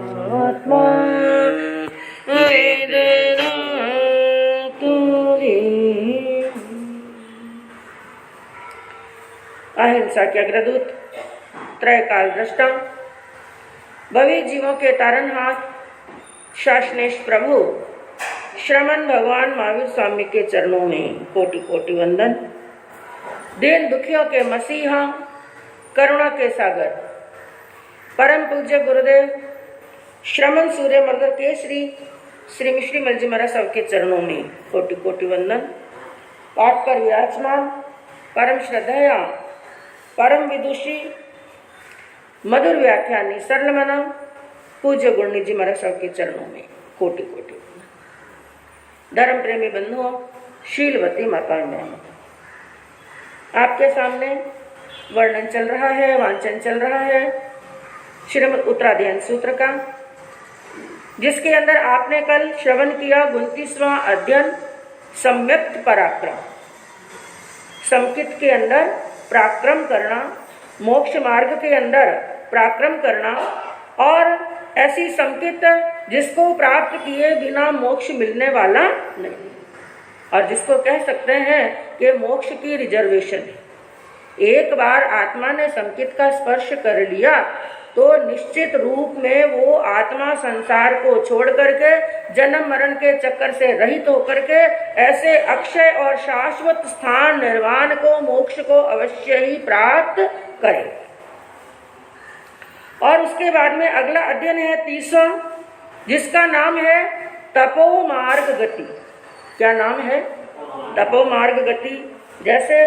आत्मा वेदना तुरी। अहिंसा के अग्रदूत, त्रयकाल दृष्टा, भवी जीवों के तारनहार, शासनेश प्रभु श्रमण भगवान महावीर स्वामी के चरणों में कोटि कोटि वंदन। दीन दुखियों के मसीहा, करुणा के सागर, परम पूज्य गुरुदेव श्रमण सूर्य मर्दर केसरी श्री मिश्री मलजी महाराज साहब के चरणों में कोटि कोटि वंदन। पाठ कर विराजमान परम श्रद्धेया, परम विदुषी, मधुर व्याख्यानी, सरल मना पूज्य गुरुनी जी महाराज साहब के चरणों में कोटि कोटि वंदन। धर्म प्रेमी बंधुओं, शीलवती माता में आपके सामने वर्णन चल रहा है, वांचन चल रहा है श्रीमद् उत्तराध्ययन सूत्र का, जिसके अंदर आपने कल श्रवण किया 29वां अध्ययन सम्यक्त पराक्रम। संकित के अंदर पराक्रम करना, मोक्ष मार्ग के अंदर पराक्रम करना, और ऐसी संकित जिसको प्राप्त किए बिना मोक्ष मिलने वाला नहीं, और जिसको कह सकते हैं कि मोक्ष की रिजर्वेशन है। एक बार आत्मा ने संकित का स्पर्श कर लिया तो निश्चित रूप में वो आत्मा संसार को छोड़ करके जन्म मरण के चक्कर से रहित होकर के ऐसे अक्षय और शाश्वत स्थान निर्वाण को, मोक्ष को अवश्य ही प्राप्त करे। और उसके बाद में अगला अध्ययन है 30वां, जिसका नाम है तपो मार्ग गति। क्या नाम है? तपो मार्ग गति। जैसे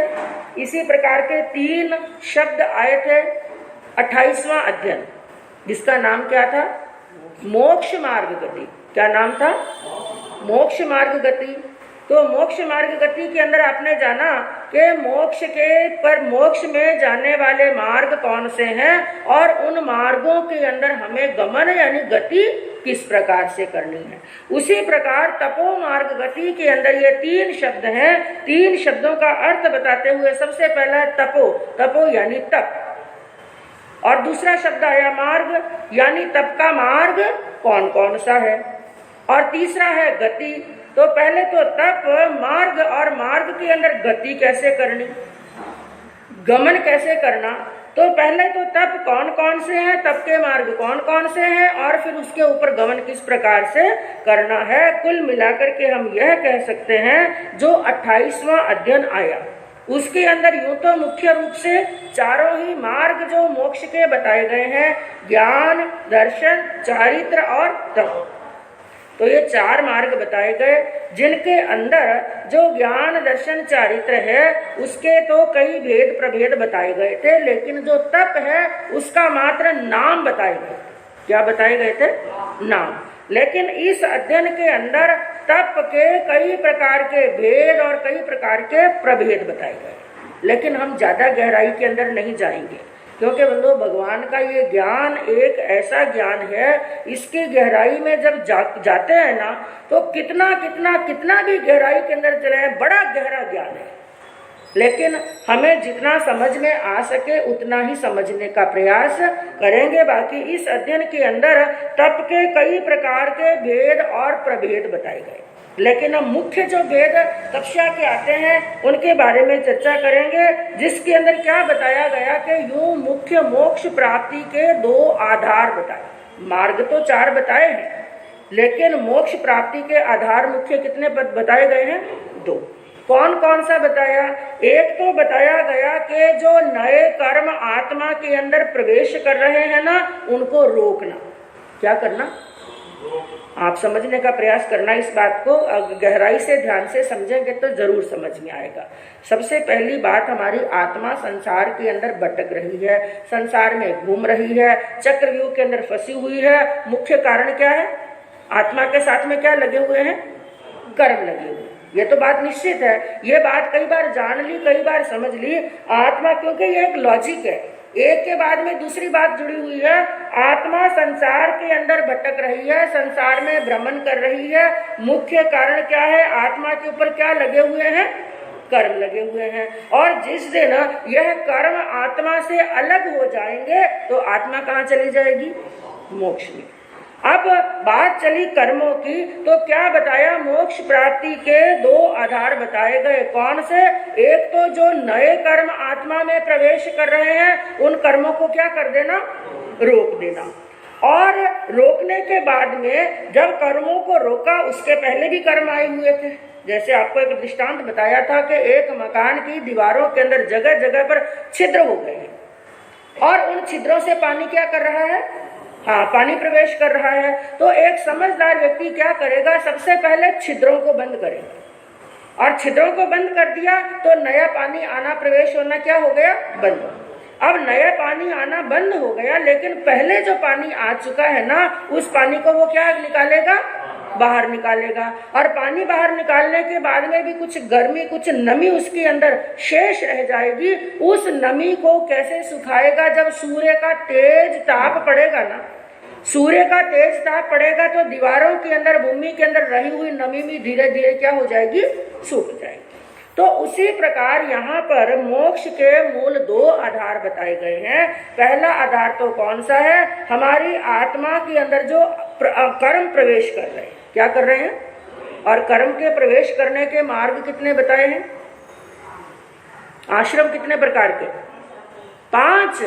इसी प्रकार के 3 शब्द आए थे 28वां अध्ययन, जिसका नाम क्या था? मोक्ष मार्ग गति। क्या नाम था? मोक्ष मार्ग गति। तो मोक्ष मार्ग गति के अंदर आपने जाना कि मोक्ष में जाने वाले मार्ग कौन से हैं, और उन मार्गों के अंदर हमें गमन यानी गति किस प्रकार से करनी है। उसी प्रकार तपो मार्ग गति के अंदर ये 3 शब्द हैं। 3 शब्दों का अर्थ बताते हुए सबसे पहला है तपो, तपो यानी तप, और दूसरा शब्द आया मार्ग, यानी तप का मार्ग कौन कौन सा है, और तीसरा है गति। तो पहले तो तप, मार्ग, और मार्ग के अंदर गति कैसे करनी, गमन कैसे करना। तो पहले तो तप कौन कौन से हैं, तप के मार्ग कौन कौन से हैं, और फिर उसके ऊपर गमन किस प्रकार से करना है। कुल मिलाकर के हम यह कह सकते हैं जो 28वां अध्ययन आया उसके अंदर यूं तो मुख्य रूप से चारों ही मार्ग जो मोक्ष के बताए गए हैं, ज्ञान, दर्शन, चारित्र और तप। तो ये 4 मार्ग बताए गए, जिनके अंदर जो ज्ञान, दर्शन, चारित्र है उसके तो कई भेद प्रभेद बताए गए थे, लेकिन जो तप है उसका मात्र नाम बताए गए। क्या बताए गए थे? नाम। लेकिन इस अध्ययन के अंदर तप के कई प्रकार के भेद और कई प्रकार के प्रभेद बताए गए, लेकिन हम ज्यादा गहराई के अंदर नहीं जाएंगे, क्योंकि बंधु भगवान का ये ज्ञान एक ऐसा ज्ञान है, इसकी गहराई में जब जाते हैं ना तो कितना भी गहराई के अंदर चले हैं, बड़ा गहरा ज्ञान है। लेकिन हमें जितना समझ में आ सके उतना ही समझने का प्रयास करेंगे। बाकी इस अध्ययन के अंदर तप के कई प्रकार के भेद और प्रभेद बताए गए, लेकिन हम मुख्य जो भेद कक्षा के आते हैं उनके बारे में चर्चा करेंगे, जिसके अंदर क्या बताया गया कि यूं मुख्य मोक्ष प्राप्ति के 2 आधार बताए। मार्ग तो 4 बताए हैं, लेकिन मोक्ष प्राप्ति के आधार मुख्य कितने बताए गए हैं? 2। कौन कौन सा बताया? एक तो बताया गया कि जो नए कर्म आत्मा के अंदर प्रवेश कर रहे हैं ना, उनको रोकना। क्या करना? आप समझने का प्रयास करना। इस बात को गहराई से ध्यान से समझेंगे तो जरूर समझ में आएगा। सबसे पहली बात, हमारी आत्मा संसार के अंदर भटक रही है, संसार में घूम रही है, चक्रव्यूह के अंदर फंसी हुई है। मुख्य कारण क्या है? आत्मा के साथ में क्या लगे हुए हैं? कर्म लगे हुए। ये तो बात निश्चित है, ये बात कई बार जान ली, कई बार समझ ली। आत्मा, क्योंकि ये एक लॉजिक है, एक के बाद में दूसरी बात जुड़ी हुई है। आत्मा संसार के अंदर भटक रही है, संसार में भ्रमण कर रही है। मुख्य कारण क्या है? आत्मा के ऊपर क्या लगे हुए हैं? कर्म लगे हुए हैं। और जिस दिन यह कर्म आत्मा से अलग हो जाएंगे तो आत्मा कहाँ चली जाएगी? मोक्ष में। अब बात चली कर्मों की, तो क्या बताया, मोक्ष प्राप्ति के दो आधार बताए गए। कौन से? एक तो जो नए कर्म आत्मा में प्रवेश कर रहे हैं उन कर्मों को क्या कर देना, रोक देना। और रोकने के बाद में जब कर्मों को रोका, उसके पहले भी कर्म आए हुए थे। जैसे आपको एक दृष्टांत बताया था कि एक मकान की दीवारों के अंदर जगह जगह पर छिद्र हो गए हैं और उन छिद्रों से पानी क्या कर रहा है, हाँ, पानी प्रवेश कर रहा है। तो एक समझदार व्यक्ति क्या करेगा, सबसे पहले छिद्रों को बंद करेगा और छिद्रों को बंद कर दिया तो नया पानी आना, प्रवेश होना क्या हो गया, बंद। अब नया पानी आना बंद हो गया, लेकिन पहले जो पानी आ चुका है ना, उस पानी को वो क्या निकालेगा, बाहर निकालेगा। और पानी बाहर निकालने के बाद में भी कुछ गर्मी, कुछ नमी उसके अंदर शेष रह जाएगी। उस नमी को कैसे सुखाएगा? जब सूर्य का तेज ताप पड़ेगा ना, सूर्य का तेज ताप पड़ेगा तो दीवारों के अंदर, भूमि के अंदर रही हुई नमी भी धीरे धीरे क्या हो जाएगी, सूख जाएगी। तो उसी प्रकार यहाँ पर मोक्ष के मूल दो आधार बताए गए हैं। पहला आधार तो कौन सा है, हमारी आत्मा के अंदर जो कर्म प्रवेश कर रहे हैं, क्या कर रहे हैं, और कर्म के प्रवेश करने के मार्ग कितने बताए हैं, आश्रम कितने प्रकार के, 5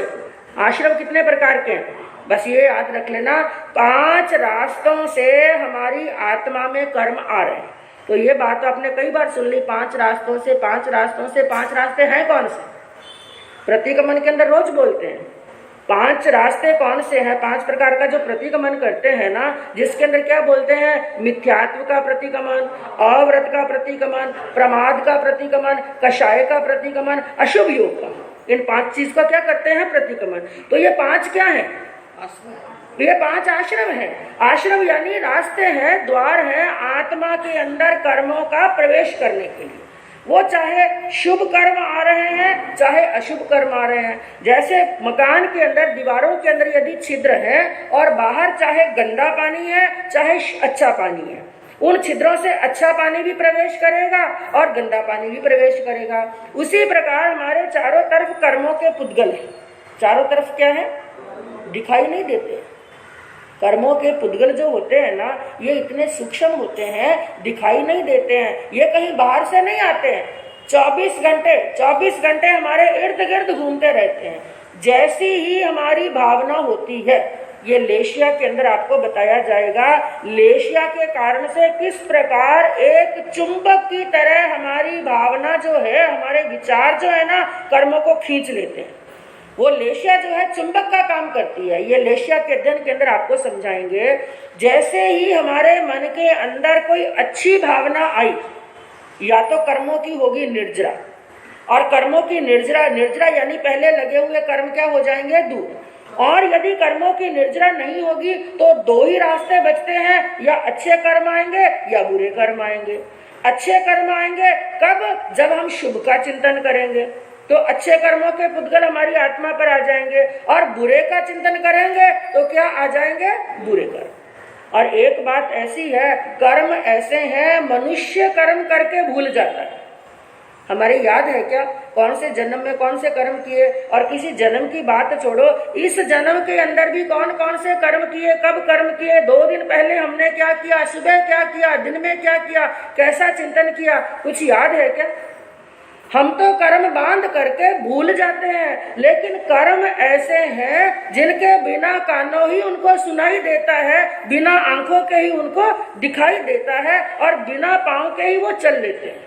आश्रम कितने प्रकार के हैं, बस ये याद रख लेना। 5 रास्तों से हमारी आत्मा में कर्म आ रहे हैं। तो ये बात तो आपने कई बार सुन ली, 5 रास्तों से, 5 रास्तों से। 5 रास्ते हैं कौन से? प्रतिगमन के अंदर रोज बोलते हैं 5 रास्ते कौन से हैं। 5 प्रकार का जो प्रतिगमन करते हैं ना, जिसके अंदर क्या बोलते हैं, मिथ्यात्व का प्रतिगमन, अव्रत का प्रतिगमन, प्रमाद का प्रतिगमन, कषाय का प्रतिगमन, अशुभ योग का। इन 5 चीज का क्या करते हैं, प्रतिगमन। तो ये 5 क्या है, ये 5 आश्रम है। आश्रम यानी रास्ते हैं, द्वार हैं आत्मा के अंदर कर्मों का प्रवेश करने के लिए। वो चाहे शुभ कर्म आ रहे हैं, चाहे अशुभ कर्म आ रहे हैं। जैसे मकान के अंदर, दीवारों के अंदर यदि छिद्र है और बाहर चाहे गंदा पानी है, चाहे अच्छा पानी है, उन छिद्रों से अच्छा पानी भी प्रवेश करेगा और गंदा पानी भी प्रवेश करेगा। उसी प्रकार हमारे चारों तरफ कर्मों के पुद्गल है। चारों तरफ क्या है, दिखाई नहीं देते। कर्मों के पुद्गल जो होते हैं ना, ये इतने सूक्ष्म होते हैं, दिखाई नहीं देते हैं। ये कहीं बाहर से नहीं आते हैं। 24 घंटे हमारे इर्द गिर्द घूमते रहते हैं। जैसी ही हमारी भावना होती है, ये लेशिया के अंदर आपको बताया जाएगा, लेशिया के कारण से किस प्रकार एक चुंबक की तरह हमारी भावना जो है, हमारे विचार जो है ना, कर्मों को खींच लेते हैं। वो लेशिया जो है चुंबक का काम करती है। ये लेशिया के अध्ययन के अंदर आपको समझाएंगे। जैसे ही हमारे मन के अंदर कोई अच्छी भावना आई, या तो कर्मों की होगी निर्जरा, और कर्मों की निर्जरा यानी पहले लगे हुए कर्म क्या हो जाएंगे, दूर। और यदि कर्मों की निर्जरा नहीं होगी तो 2 ही रास्ते बचते हैं, या अच्छे कर्म आएंगे या बुरे कर्म आएंगे। अच्छे कर्म आएंगे कब, जब हम शुभ का चिंतन करेंगे, तो अच्छे कर्मों के पुद्गल हमारी आत्मा पर आ जाएंगे। और बुरे का चिंतन करेंगे तो क्या आ जाएंगे, बुरे कर्म। और एक बात ऐसी है, कर्म ऐसे हैं, मनुष्य कर्म करके भूल जाता है। हमारे याद है क्या, कौन से जन्म में कौन से कर्म किए, और किसी जन्म की बात छोड़ो, इस जन्म के अंदर भी कौन कौन से कर्म किए, कब कर्म किए, 2 दिन पहले हमने क्या किया, सुबह क्या किया, दिन में क्या किया, कैसा चिंतन किया, कुछ याद है क्या? हम तो कर्म बांध करके भूल जाते हैं, लेकिन कर्म ऐसे हैं जिनके बिना कानों ही उनको सुनाई देता है, बिना आंखों के ही उनको दिखाई देता है, और बिना पांव के ही वो चल लेते हैं।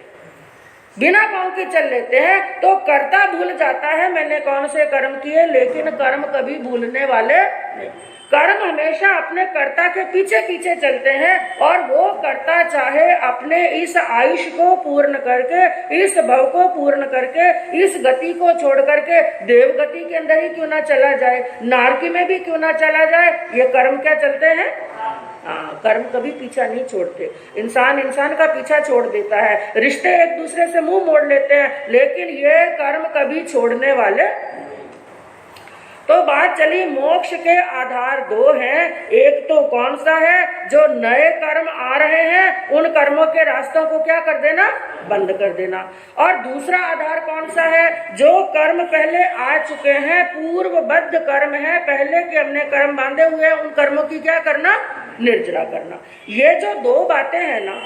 बिना पांव के चल लेते हैं तो कर्ता भूल जाता है मैंने कौन से कर्म किए, लेकिन कर्म कभी भूलने वाले नहीं। कर्म हमेशा अपने कर्ता के पीछे पीछे चलते हैं, और वो कर्ता चाहे अपने इस आयुष को पूर्ण करके, इस भव को पूर्ण करके, इस गति को छोड़ करके देव गति के अंदर ही क्यों ना चला जाए, नारकी में भी क्यों ना चला जाए, ये कर्म क्या चलते हैं। हाँ, कर्म कभी पीछा नहीं छोड़ते। इंसान का पीछा छोड़ देता है, रिश्ते एक दूसरे से मुंह मोड़ लेते हैं, लेकिन ये कर्म कभी छोड़ने वाले। तो बात चली, मोक्ष के आधार 2 हैं, एक तो कौन सा है? जो नए कर्म आ रहे हैं उन कर्मों के रास्तों को क्या कर देना? बंद कर देना। और दूसरा आधार कौन सा है? जो कर्म पहले आ चुके हैं, पूर्वबद्ध कर्म है, पहले के हमने कर्म बांधे हुए हैं, उन कर्मों की क्या करना? निर्जरा करना। ये जो दो बातें हैं ना,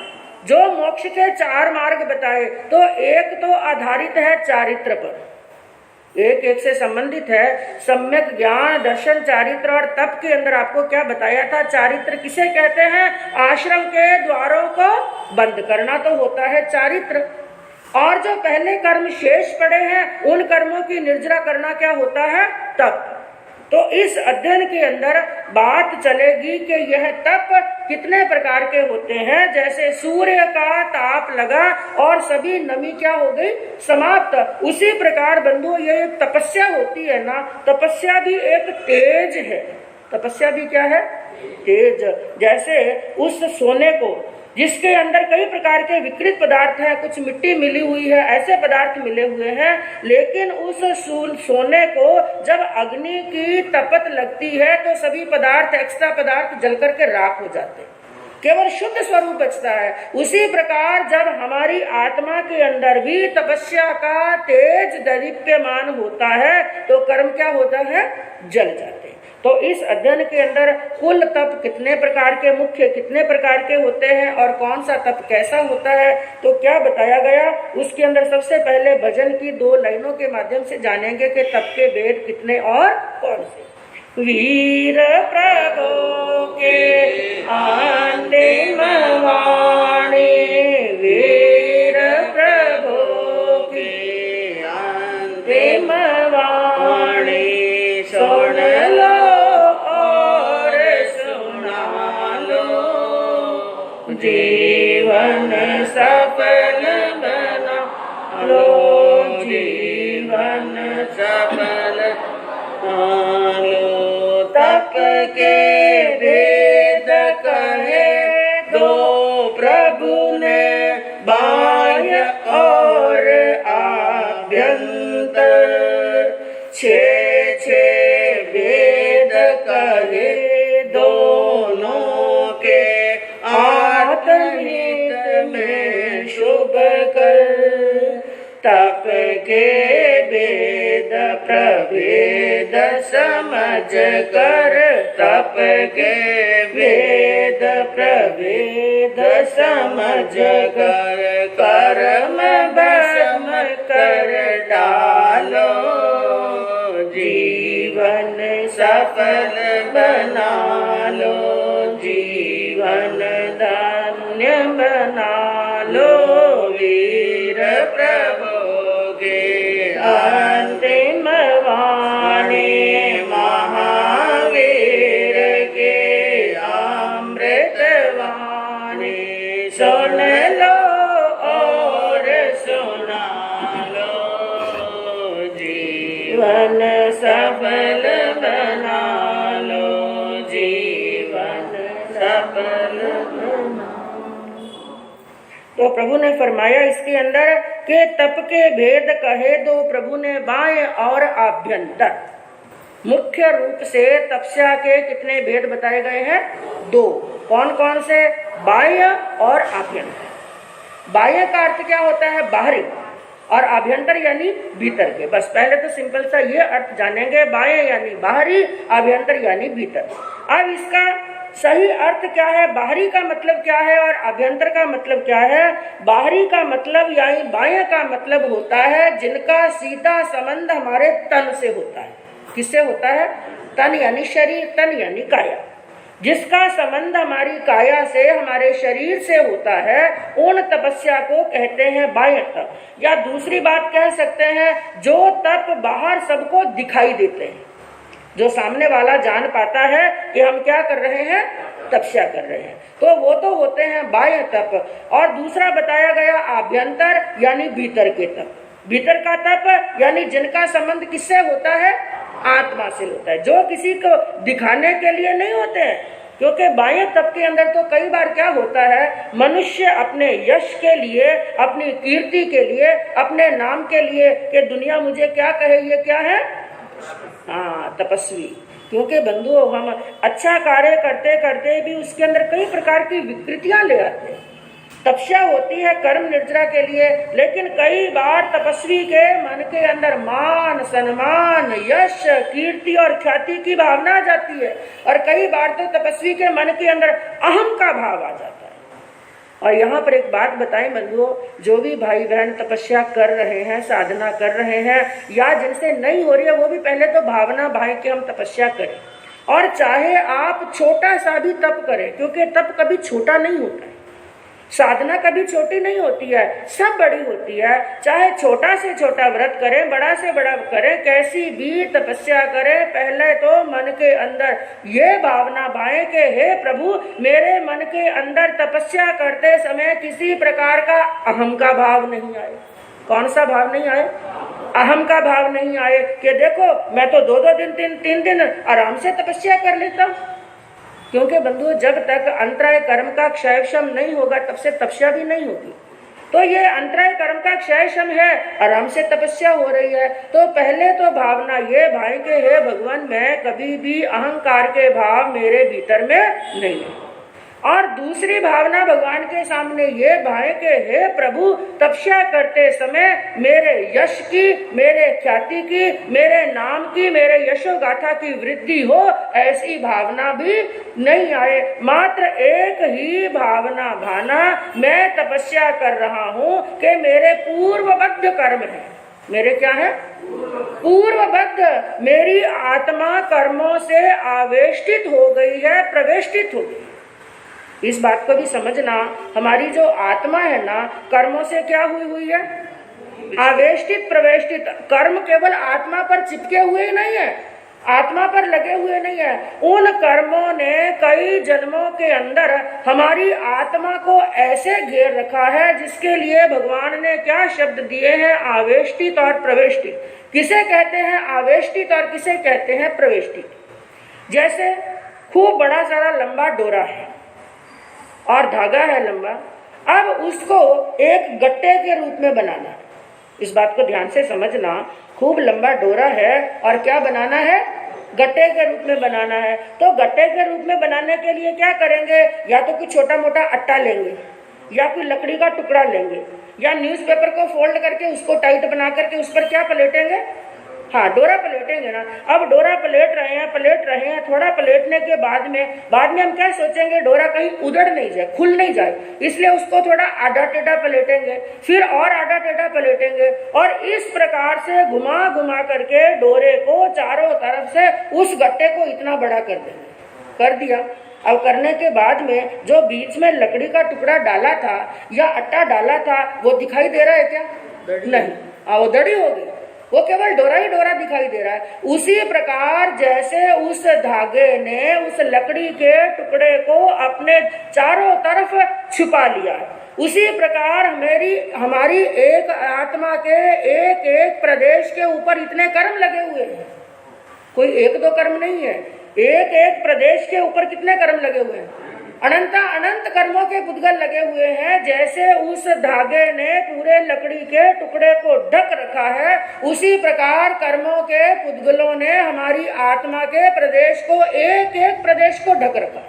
जो मोक्ष के 4 मार्ग बताए, तो एक तो आधारित है चारित्र पर, एक एक से संबंधित है। सम्यक ज्ञान, दर्शन, चारित्र और तप के अंदर आपको क्या बताया था? चारित्र किसे कहते हैं? आश्रम के द्वारों को बंद करना तो होता है चारित्र, और जो पहले कर्म शेष पड़े हैं उन कर्मों की निर्जरा करना क्या होता है? तप। तो इस अध्ययन के अंदर बात चलेगी कि यह तप कितने प्रकार के होते हैं। जैसे सूर्य का ताप लगा और सभी नमी क्या हो गई? समाप्त। उसी प्रकार बंधुओं ये तपस्या होती है ना, तपस्या भी एक तेज है। तपस्या भी क्या है? तेज। जैसे उस सोने को, जिसके अंदर कई प्रकार के विकृत पदार्थ हैं, कुछ मिट्टी मिली हुई है, ऐसे पदार्थ मिले हुए हैं, लेकिन उस सोने को जब अग्नि की तपत लगती है तो सभी पदार्थ, एक्स्ट्रा पदार्थ जल करके राख हो जाते हैं, केवल शुद्ध स्वरूप बचता है। उसी प्रकार जब हमारी आत्मा के अंदर भी तपस्या का तेज दीप्यमान होता है तो कर्म क्या होता है? जल जाते हैं। तो इस अध्ययन के अंदर कुल तप कितने प्रकार के, मुख्य कितने प्रकार के होते हैं और कौन सा तप कैसा होता है, तो क्या बताया गया उसके अंदर सबसे पहले भजन की 2 लाइनों के माध्यम से जानेंगे कि तप के भेद कितने और कौन से। वीर प्रभु के अंतिम वाणी, वीर प्रभु की अंतिम वाणी, सुन लो और सुना लो, जीवन सफल बना लो, जीवन सफल बना लो। तप के भेद कहे दो प्रभु ने, बाह्य और आभ्यंतर, 6 भेद कहे दोनों के, आत्महित में शुभ कर। तप के भेद प्रभेद समझ कर, तप के भेद प्रभेद समझ कर, कर्म भस्म कर डालो, जीवन सफल बना लो, जीवन धन्य बना लो। वीर प्रभु के अंतिम वाणी, महावीर के अमृत वाणी, सुन लो और सुना लो, जीवन सफल बना लो, जीवन सफल बना। तो प्रभु ने फरमाया इसके अंदर कि तप के भेद कहे दो प्रभु ने, बाह्य और आभ्यंतर। मुख्य रूप से तपस्या के कितने भेद बताए गए हैं? 2। कौन कौन से? बाह्य और आभ्यंतर। बाह्य का अर्थ क्या होता है? बाहरी, और आभ्यंतर यानी भीतर के। बस पहले तो सिंपल सा ये अर्थ जानेंगे, बाह्य यानी बाहरी, आभ्यंतर यानी भीतर। अब इसका सही अर्थ क्या है? बाहरी का मतलब क्या है और आभ्यंतर का मतलब क्या है? बाहरी का मतलब यानी बाह्य का मतलब होता है जिनका सीधा संबंध हमारे तन से होता है। किससे होता है? तन यानी शरीर, तन यानी काया। जिसका संबंध हमारी काया से, हमारे शरीर से होता है, उन तपस्या को कहते हैं बाह्य तप। या दूसरी बात कह सकते हैं, जो तप बाहर सबको दिखाई देते हैं, जो सामने वाला जान पाता है कि हम क्या कर रहे हैं? तपस्या कर रहे हैं, तो वो तो होते हैं बाह्य तप। और दूसरा बताया गया आभ्यंतर यानी भीतर के तप। भीतर का तप यानी जिनका संबंध किससे होता है? आत्मा से होता है, जो किसी को दिखाने के लिए नहीं होते हैं। क्योंकि बाह्य तप के अंदर तो कई बार क्या होता है, मनुष्य अपने यश के लिए, अपनी कीर्ति के लिए, अपने नाम के लिए कि दुनिया मुझे क्या कहे, ये क्या है? हाँ, तपस्वी। क्योंकि बंधुओं हम अच्छा कार्य करते करते भी उसके अंदर कई प्रकार की विकृतियां ले आते हैं। तपस्या होती है कर्म निर्जरा के लिए, लेकिन कई बार तपस्वी के मन के अंदर मान सम्मान यश कीर्ति और ख्याति की भावना आ जाती है, और कई बार तो तपस्वी के मन के अंदर अहम का भाव आ जाता है। और यहाँ पर एक बात बताएं बंधुओं, जो भी भाई बहन तपस्या कर रहे हैं, साधना कर रहे हैं, या जिनसे नहीं हो रही है, वो भी पहले तो भावना भाई कि हम तपस्या करें। और चाहे आप छोटा सा भी तप करें, क्योंकि तप कभी छोटा नहीं होता है, साधना कभी छोटी नहीं होती है, सब बड़ी होती है। चाहे छोटा से छोटा व्रत करें, बड़ा से बड़ा करें, कैसी भी तपस्या करें, पहले तो मन के अंदर ये भावना भाए कि हे प्रभु, मेरे मन के अंदर तपस्या करते समय किसी प्रकार का अहम का भाव नहीं आए। कौन सा भाव नहीं आए? अहम का भाव नहीं आए कि देखो मैं तो 2-2 दिन 3 दिन आराम से तपस्या कर लेता हूँ। क्योंकि बंधुओं, जब तक अंतराय कर्म का क्षयक्षम नहीं होगा, तब से तपस्या भी नहीं होगी। तो ये अंतराय कर्म का क्षयक्षम है, आराम से तपस्या हो रही है, तो पहले तो भावना ये भाई के हे भगवान, मैं कभी भी अहंकार के भाव मेरे भीतर में नहीं है। और दूसरी भावना भगवान के सामने ये भाई के हे प्रभु, तपस्या करते समय मेरे यश की, मेरे ख्याति की, मेरे नाम की, मेरे यशोगाथा की वृद्धि हो, ऐसी भावना भी नहीं आए। मात्र एक ही भावना भाना, मैं तपस्या कर रहा हूँ कि मेरे पूर्वबद्ध कर्म है। मेरे क्या है? पूर्वबद्ध। मेरी आत्मा कर्मों से आवेष्टित हो गई है, प्रवेष्टित हो गई। इस बात को भी समझना, हमारी जो आत्मा है ना, कर्मों से क्या हुई है? आवेष्टित प्रवेष्टित। कर्म केवल आत्मा पर चिपके हुए नहीं है, आत्मा पर लगे हुए नहीं है। उन कर्मों ने कई जन्मों के अंदर हमारी आत्मा को ऐसे घेर रखा है, जिसके लिए भगवान ने क्या शब्द दिए हैं? आवेष्टित और प्रवेष्टित। किसे कहते हैं आवेष्टित और किसे कहते हैं प्रवेष्टित? जैसे खूब बड़ा सारा लंबा डोरा है और धागा है लंबा, अब उसको एक गट्टे के रूप में बनाना है। इस बात को ध्यान से समझना, खूब लंबा डोरा है और क्या बनाना है? गट्टे के रूप में बनाना है। तो गट्टे के रूप में बनाने के लिए क्या करेंगे? या तो कुछ छोटा मोटा अट्टा लेंगे, या कोई लकड़ी का टुकड़ा लेंगे, या न्यूज़पेपर को फोल्ड करके उसको टाइट बना करके उस पर क्या पलेटेंगे? हाँ, डोरा पलेटेंगे ना। अब डोरा पलेट रहे हैं, थोड़ा पलेटने के बाद में हम क्या सोचेंगे? डोरा कहीं उधड़ नहीं जाए, खुल नहीं जाए, इसलिए उसको थोड़ा आधा टेढ़ा पलेटेंगे, फिर और आधा टेढ़ा पलेटेंगे, और इस प्रकार से घुमा घुमा करके डोरे को चारों तरफ से उस गट्टे को इतना बड़ा कर देंगे। कर दिया। अब करने के बाद में जो बीच में लकड़ी का टुकड़ा डाला था या अट्टा डाला था, वो दिखाई दे रहा है क्या? नहीं, वो दड़ी हो गई, वो केवल डोरा ही डोरा दिखाई दे रहा है। उसी प्रकार जैसे उस धागे ने उस लकड़ी के टुकड़े को अपने चारों तरफ छुपा लिया, उसी प्रकार हमारी एक आत्मा के एक एक प्रदेश के ऊपर इतने कर्म लगे हुए हैं। कोई 1-2 कर्म नहीं है, एक एक प्रदेश के ऊपर कितने कर्म लगे हुए हैं? अनंत कर्मों के पुद्गल लगे हुए हैं। जैसे उस धागे ने पूरे लकड़ी के टुकड़े को ढक रखा है, उसी प्रकार कर्मों के पुद्गलों ने हमारी आत्मा के प्रदेश को, एक एक प्रदेश को ढक रखा,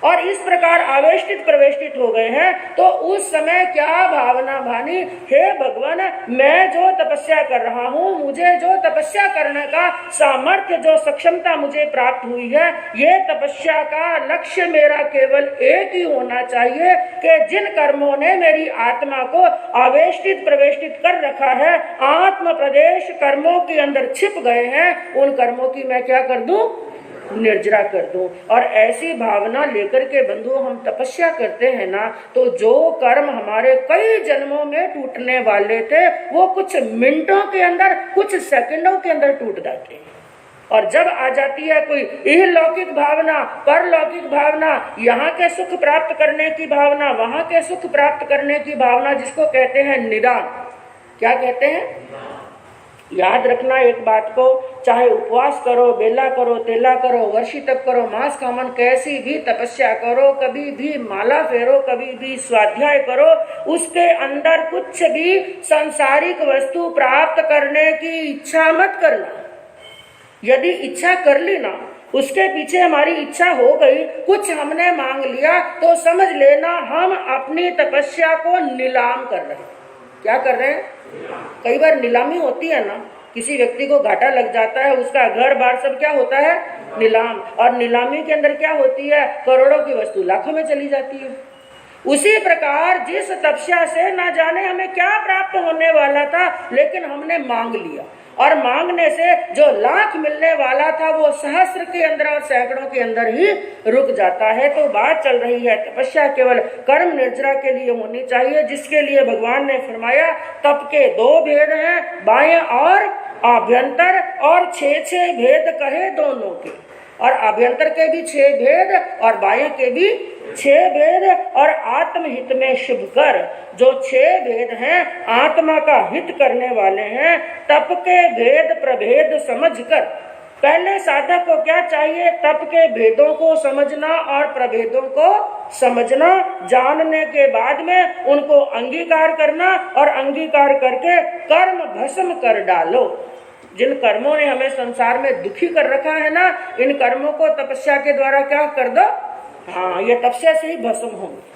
और इस प्रकार आवेष्टित प्रवेष्टित हो गए हैं। तो उस समय क्या भावना भानी? हे भगवान, मैं जो तपस्या कर रहा हूँ, मुझे जो तपस्या करने का सामर्थ्य, जो सक्षमता मुझे प्राप्त हुई है, ये तपस्या का लक्ष्य मेरा केवल एक ही होना चाहिए कि जिन कर्मों ने मेरी आत्मा को आवेष्टित प्रवेष्टित कर रखा है, आत्म प्रदेश कर्मों के अंदर छिप गए हैं, उन कर्मों की मैं क्या कर दूं? निर्जरा कर दूं। और ऐसी भावना लेकर के बंधु हम तपस्या करते हैं ना, तो जो कर्म हमारे कई जन्मों में टूटने वाले थे, वो कुछ मिनटों के अंदर, कुछ सेकंडों के अंदर टूट जाते हैं। और जब आ जाती है कोई इहलौकिक भावना, परलौकिक भावना, यहाँ के सुख प्राप्त करने की भावना, वहां के सुख प्राप्त करने की भावना, जिसको कहते हैं निदान। क्या कहते हैं? याद रखना एक बात को, चाहे उपवास करो, बेला करो, तेला करो, वर्षी तप करो, मांस खामन, कैसी भी तपस्या करो, कभी भी माला फेरो, कभी भी स्वाध्याय करो, उसके अंदर कुछ भी सांसारिक वस्तु प्राप्त करने की इच्छा मत करना। यदि इच्छा कर ली ना, उसके पीछे हमारी इच्छा हो गई, कुछ हमने मांग लिया, तो समझ लेना हम अपनी तपस्या को नीलाम कर रहे हैं। क्या कर रहे हैं? कई बार नीलामी होती है ना, किसी व्यक्ति को घाटा लग जाता है, उसका घर बार सब क्या होता है? नीलाम। और नीलामी के अंदर क्या होती है? करोड़ों की वस्तु लाखों में चली जाती है। उसी प्रकार जिस तपस्या से ना जाने हमें क्या प्राप्त होने वाला था, लेकिन हमने मांग लिया, और मांगने से जो लाख मिलने वाला था वो सहस्त्र के अंदर और सैकड़ों के अंदर ही रुक जाता है। तो बात चल रही है तपस्या केवल कर्म निर्जरा के लिए होनी चाहिए, जिसके लिए भगवान ने फरमाया तप के 2 भेद हैं, बाह्य और आभ्यंतर, और 6 भेद कहे दोनों के। और आभ्यंतर के भी 6 भेद और बाह्य के भी 6 भेद, और आत्महित में शुभ कर, जो 6 भेद हैं आत्मा का हित करने वाले हैं। तप के भेद प्रभेद समझकर, पहले साधक को क्या चाहिए? तप के भेदों को समझना और प्रभेदों को समझना, जानने के बाद में उनको अंगीकार करना, और अंगीकार करके कर्म भस्म कर डालो। जिन कर्मों ने हमें संसार में दुखी कर रखा है ना, इन कर्मों को तपस्या के द्वारा क्या कर दो? हाँ, ये तपस्या से ही भस्म होंगे।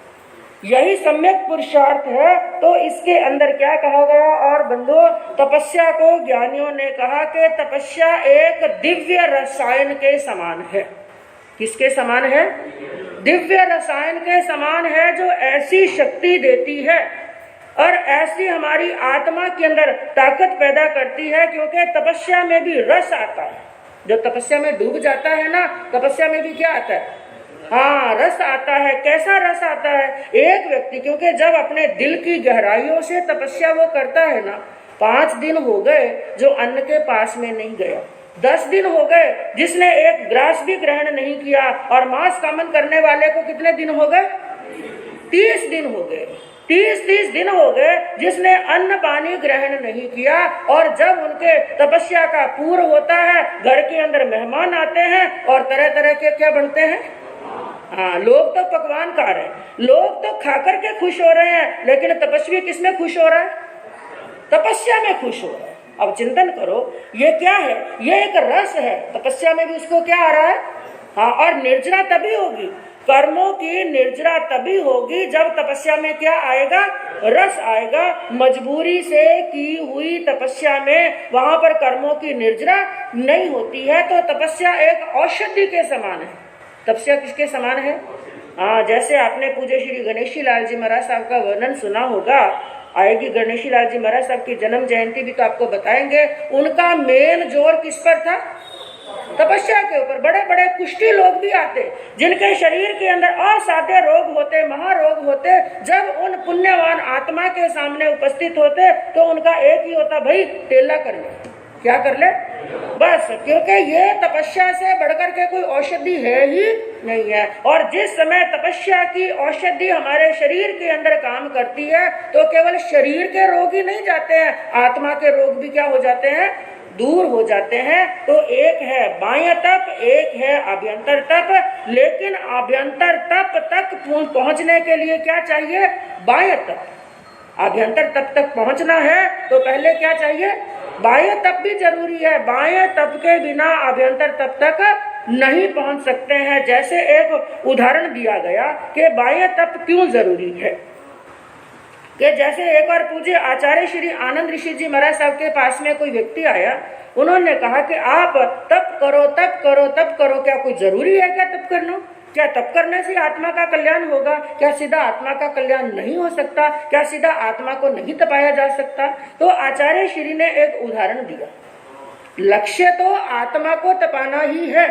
यही सम्यक पुरुषार्थ है। तो इसके अंदर क्या कहा गया? और बंधु, तपस्या को ज्ञानियों ने कहा कि तपस्या एक दिव्य रसायन के समान है। किसके समान है? दिव्य रसायन के समान है, जो ऐसी शक्ति देती है और ऐसी हमारी आत्मा के अंदर ताकत पैदा करती है। क्योंकि तपस्या में भी रस आता है। जो तपस्या में डूब जाता है ना, तपस्या में भी क्या आता है? हाँ, रस आता है। कैसा रस आता है? एक व्यक्ति क्योंकि जब अपने दिल की गहराइयों से तपस्या वो करता है ना, 5 दिन हो गए जो अन्न के पास में नहीं गया, 10 दिन हो गए जिसने एक ग्रास भी ग्रहण नहीं किया, और मांस कामन करने वाले को कितने दिन हो गए? 30 दिन हो गए। 30 दिन हो गए जिसने अन्न पानी ग्रहण नहीं किया। और जब उनके तपस्या का पूर्ण होता है, घर के अंदर मेहमान आते हैं और तरह तरह के क्या बनते हैं? हाँ, लोग तो पकवान खा रहे हैं, लोग तो खाकर के खुश हो रहे हैं, लेकिन तपस्वी किसमें खुश हो रहा है? तपस्या में खुश हो रहा है। अब चिंतन करो, ये क्या है? ये एक रस है। तपस्या में भी उसको क्या आ रहा है? हाँ, और निर्जरा तभी होगी, कर्मों की निर्जरा तभी होगी जब तपस्या में क्या आएगा? रस आएगा। मजबूरी से की हुई तपस्या में वहां पर कर्मों की निर्जरा नहीं होती है। तो तपस्या एक औषधि के समान है। तपस्या किसके समान है? हाँ, जैसे आपने पूज्य श्री गणेशी लाल जी महाराज साहब का वर्णन सुना होगा, आएगी गणेशी लाल जी महाराज साहब की जन्म जयंती भी तो आपको बताएंगे। उनका मेन जोर किस पर था? तपस्या के ऊपर। बड़े बड़े कुष्ठी लोग भी आते, जिनके शरीर के अंदर असाध्य रोग होते, महारोग होते, जब उन पुण्यवान आत्मा के सामने उपस्थित होते तो उनका एक ही होता, भाई टेला कर ले। क्या कर ले? बस। क्योंकि ये तपस्या से बढ़कर के कोई औषधि है ही नहीं है। और जिस समय तपस्या की औषधि हमारे शरीर के अंदर काम करती है, तो केवल शरीर के रोग ही नहीं जाते हैं, आत्मा के रोग भी क्या हो जाते हैं? दूर हो जाते हैं। तो एक है बाह्य तप, एक है आभ्यंतर तप। लेकिन आभ्यंतर तप तक पहुंचने के लिए क्या चाहिए? बाह्य तप। आभ्यंतर तप तक पहुंचना है तो पहले क्या चाहिए? बाह्य तप भी जरूरी है। बाह्य तप के बिना आभ्यंतर तप तक नहीं पहुंच सकते हैं। जैसे एक उदाहरण दिया गया कि बाह्य तप क्यों जरूरी है, कि जैसे एक बार पूज्य आचार्य श्री आनंद ऋषि जी महाराज साहब के पास में कोई व्यक्ति आया। उन्होंने कहा कि आप तप करो, तप करो, तप करो। क्या कोई जरूरी है क्या तप करना? क्या तप करने से आत्मा का कल्याण होगा? क्या सीधा आत्मा का कल्याण नहीं हो सकता? क्या सीधा आत्मा को नहीं तपाया जा सकता? तो आचार्य श्री ने एक उदाहरण दिया। लक्ष्य तो आत्मा को तपाना ही है,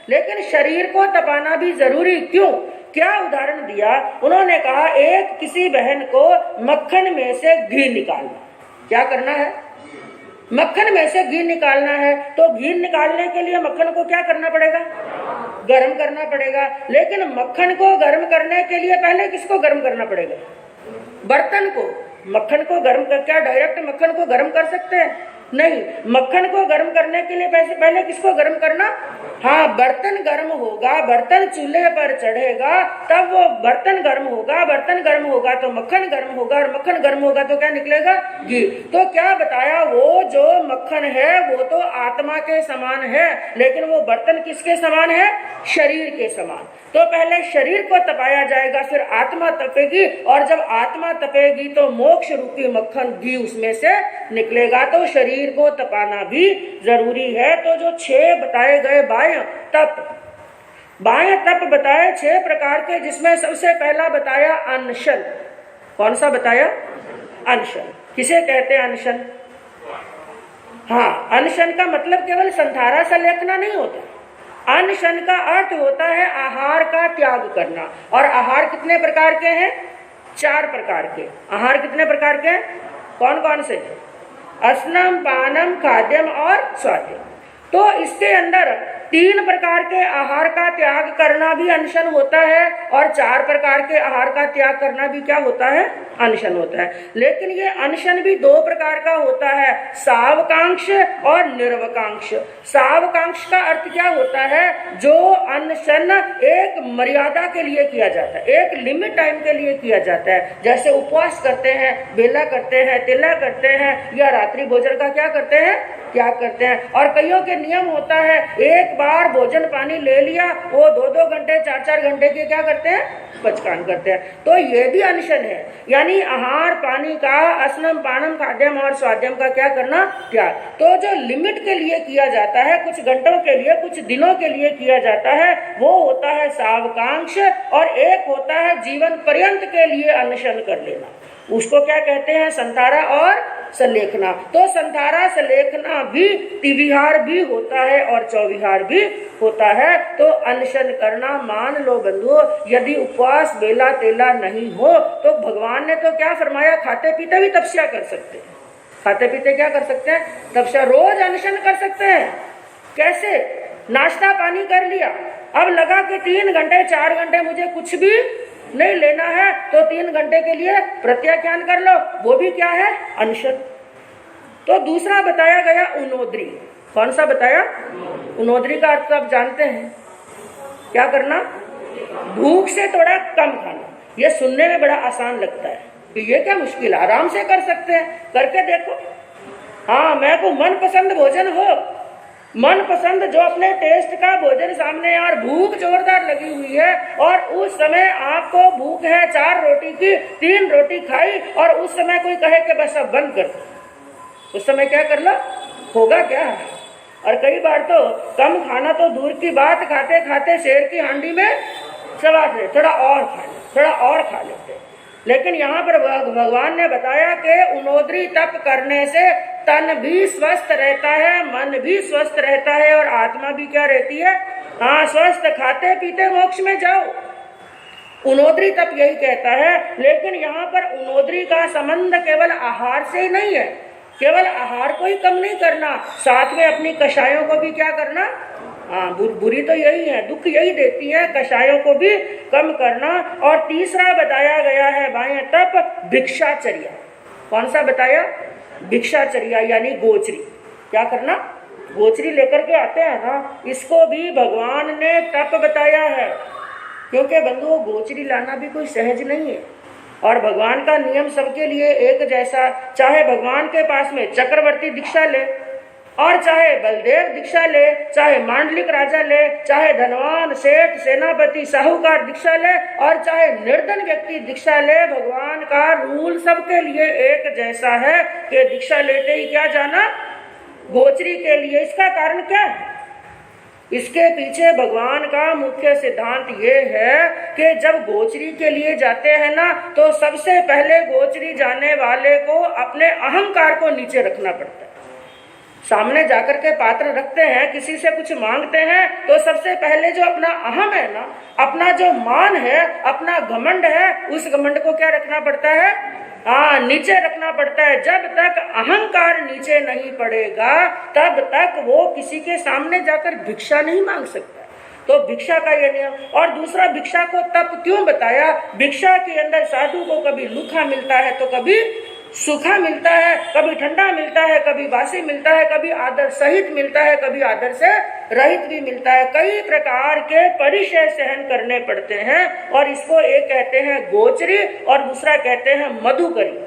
लेकिन शरीर को तपाना भी जरूरी। क्यों? क्या उदाहरण दिया? उन्होंने कहा, एक किसी बहन को मक्खन में से घी निकालना। क्या करना है? मक्खन में से घी निकालना है। तो घी निकालने के लिए मक्खन को क्या करना पड़ेगा? गर्म करना पड़ेगा। लेकिन मक्खन को गर्म करने के लिए पहले किसको गर्म करना पड़ेगा? बर्तन को। मक्खन को गर्म कर, क्या डायरेक्ट मक्खन को गर्म कर सकते हैं? नहीं, मक्खन को गर्म करने के लिए पहले किसको गर्म करना? हाँ, बर्तन गर्म होगा, बर्तन चूल्हे पर चढ़ेगा तब वो बर्तन गर्म होगा, बर्तन गर्म होगा तो मक्खन गर्म होगा, और मक्खन गर्म होगा तो क्या निकलेगा? घी। तो क्या बताया, वो जो मक्खन है वो तो आत्मा के समान है, लेकिन वो बर्तन किसके समान है? शरीर के समान। तो पहले शरीर को तपाया जाएगा, फिर आत्मा तपेगी, और जब आत्मा तपेगी तो मोक्ष रूपी मक्खन घी उसमें से निकलेगा। तो शरीर को तपाना भी जरूरी है। तो जो 6 बताए गए बाह्य तप बताए 6 प्रकार के, जिसमें सबसे पहला बताया अनशन। कौन सा बताया? अनशन। किसे कहते हैं अनशन? हाँ, अनशन का मतलब केवल संधारा सा लेखना नहीं होता। अनशन का अर्थ होता है आहार का त्याग करना। और आहार कितने प्रकार के हैं? 4 प्रकार के। आहार कितने प्रकार के हैं? कौन कौन से? अस्नम, पानम, खाद्यम और स्वाद्यम। तो इसके अंदर 3 प्रकार के आहार का त्याग करना भी अनशन होता है, और 4 प्रकार के आहार का त्याग करना भी क्या होता है? अनशन होता है। लेकिन ये अनशन भी 2 प्रकार का होता है, सावकांक्ष और निर्वकांक्ष। सावकांक्ष का अर्थ क्या होता है? जो अनशन एक मर्यादा के लिए किया जाता है, एक लिमिट टाइम के लिए किया जाता है। जैसे उपवास करते हैं, बेला करते हैं, तिला करते हैं, या रात्रि भोजन का क्या करते हैं? त्याग करते हैं। और कईयों के नियम होता है, एक बार भोजन पानी ले लिया, वो 2-2 घंटे 4-4 घंटे के क्या करते हैं? पचकान करते हैं। तो ये भी अनशन है, यानी आहार पानी का, अस्नम, पानम, खाद्यम और स्वाद्यम का क्या करना? त्याग। तो जो लिमिट के लिए किया जाता है, कुछ घंटों के लिए, कुछ दिनों के लिए किया जाता है, वो होता है सावकांक्ष। और एक होता है जीवन पर्यंत के लिए अनशन कर लेना, उसको क्या कहते हैं? संधारा और सलेखना। तो संधारा सलेखना भी तिविहार भी होता है और चौविहार भी होता है। तो अनशन करना, मान लो बंधुओं, यदि उपवास बेला तेला नहीं हो तो भगवान ने तो क्या फरमाया? खाते पीते भी तपस्या कर सकते हैं। खाते पीते क्या कर सकते हैं? तपस्या। रोज अनशन कर सकते हैं। कैसे? नाश्ता पानी कर लिया, अब लगा कि 3 घंटे 4 घंटे मुझे कुछ भी नहीं लेना है, तो 3 घंटे के लिए प्रत्याख्यान कर लो, वो भी क्या है? अनशन। तो दूसरा बताया गया उनोद्री। कौन सा बताया? उनोद्री का अर्थ आप जानते हैं, क्या करना? भूख से थोड़ा कम खाना। ये सुनने में बड़ा आसान लगता है कि ये क्या मुश्किल, आराम से कर सकते हैं, करके देखो। हाँ, मैं को मनपसंद भोजन हो, मनपसंद जो अपने टेस्ट का भोजन सामने, यार भूख जोरदार लगी हुई है, और उस समय आपको भूख है 4 रोटी की, 3 रोटी खाई, और उस समय कोई कहे कि बस अब बंद कर दो, उस समय क्या कर लो? होगा क्या? और कई बार तो कम खाना तो दूर की बात, खाते खाते शेर की हांडी में सवार थे, थोड़ा और खा ले, थोड़ा और खा लेते। लेकिन यहाँ पर भगवान ने बताया कि उनोद्री तप करने से तन भी स्वस्थ रहता है, मन भी स्वस्थ रहता है, और आत्मा भी क्या रहती है? हाँ, स्वस्थ। खाते पीते मोक्ष में जाओ। उनोद्री तप यही कहता है। लेकिन यहाँ पर उनोद्री का संबंध केवल आहार से ही नहीं है, केवल आहार को ही कम नहीं करना, साथ में अपनी कषायों को भी क्या करना? हाँ, बुरी तो यही है, दुख यही देती है, कषायों को भी कम करना। और तीसरा बताया गया है बाह्य तप भिक्षाचर्या। कौन सा बताया? भिक्षाचर्या, यानी गोचरी। क्या करना? गोचरी लेकर के आते हैं ना, इसको भी भगवान ने तप बताया है। क्योंकि बंधुओं, गोचरी लाना भी कोई सहज नहीं है, और भगवान का नियम सबके लिए एक जैसा। चाहे भगवान के पास में चक्रवर्ती दीक्षा ले, और चाहे बलदेव दीक्षा ले, चाहे मांडलिक राजा ले, चाहे धनवान सेठ सेनापति साहूकार दीक्षा ले, और चाहे निर्धन व्यक्ति दीक्षा ले, भगवान का रूल सबके लिए एक जैसा है कि दीक्षा लेते ही क्या जाना? गोचरी के लिए। इसका कारण क्या है? इसके पीछे भगवान का मुख्य सिद्धांत ये है कि जब गोचरी के लिए जाते हैं ना, तो सबसे पहले गोचरी जाने वाले को अपने अहंकार को नीचे रखना पड़ता है। सामने जाकर के पात्र रखते हैं, किसी से कुछ मांगते हैं, तो सबसे पहले जो अपना अहम है ना, अपना जो मान है, अपना घमंड है, उस घमंड को क्या रखना पड़ता है? नीचे रखना पड़ता है। जब तक अहंकार नीचे नहीं पड़ेगा, तब तक वो किसी के सामने जाकर भिक्षा नहीं मांग सकता। तो भिक्षा का ये नियम। और दूसरा, भिक्षा को तप क्यों बताया? भिक्षा के अंदर साधु को कभी लूखा मिलता है तो कभी सूखा मिलता है, कभी ठंडा मिलता है, कभी बासी मिलता है, कभी आदर सहित मिलता है, कभी आदर से रहित भी मिलता है। कई प्रकार के परिचय सहन करने पड़ते हैं और इसको एक कहते हैं गोचरी और दूसरा कहते हैं मधुकरी।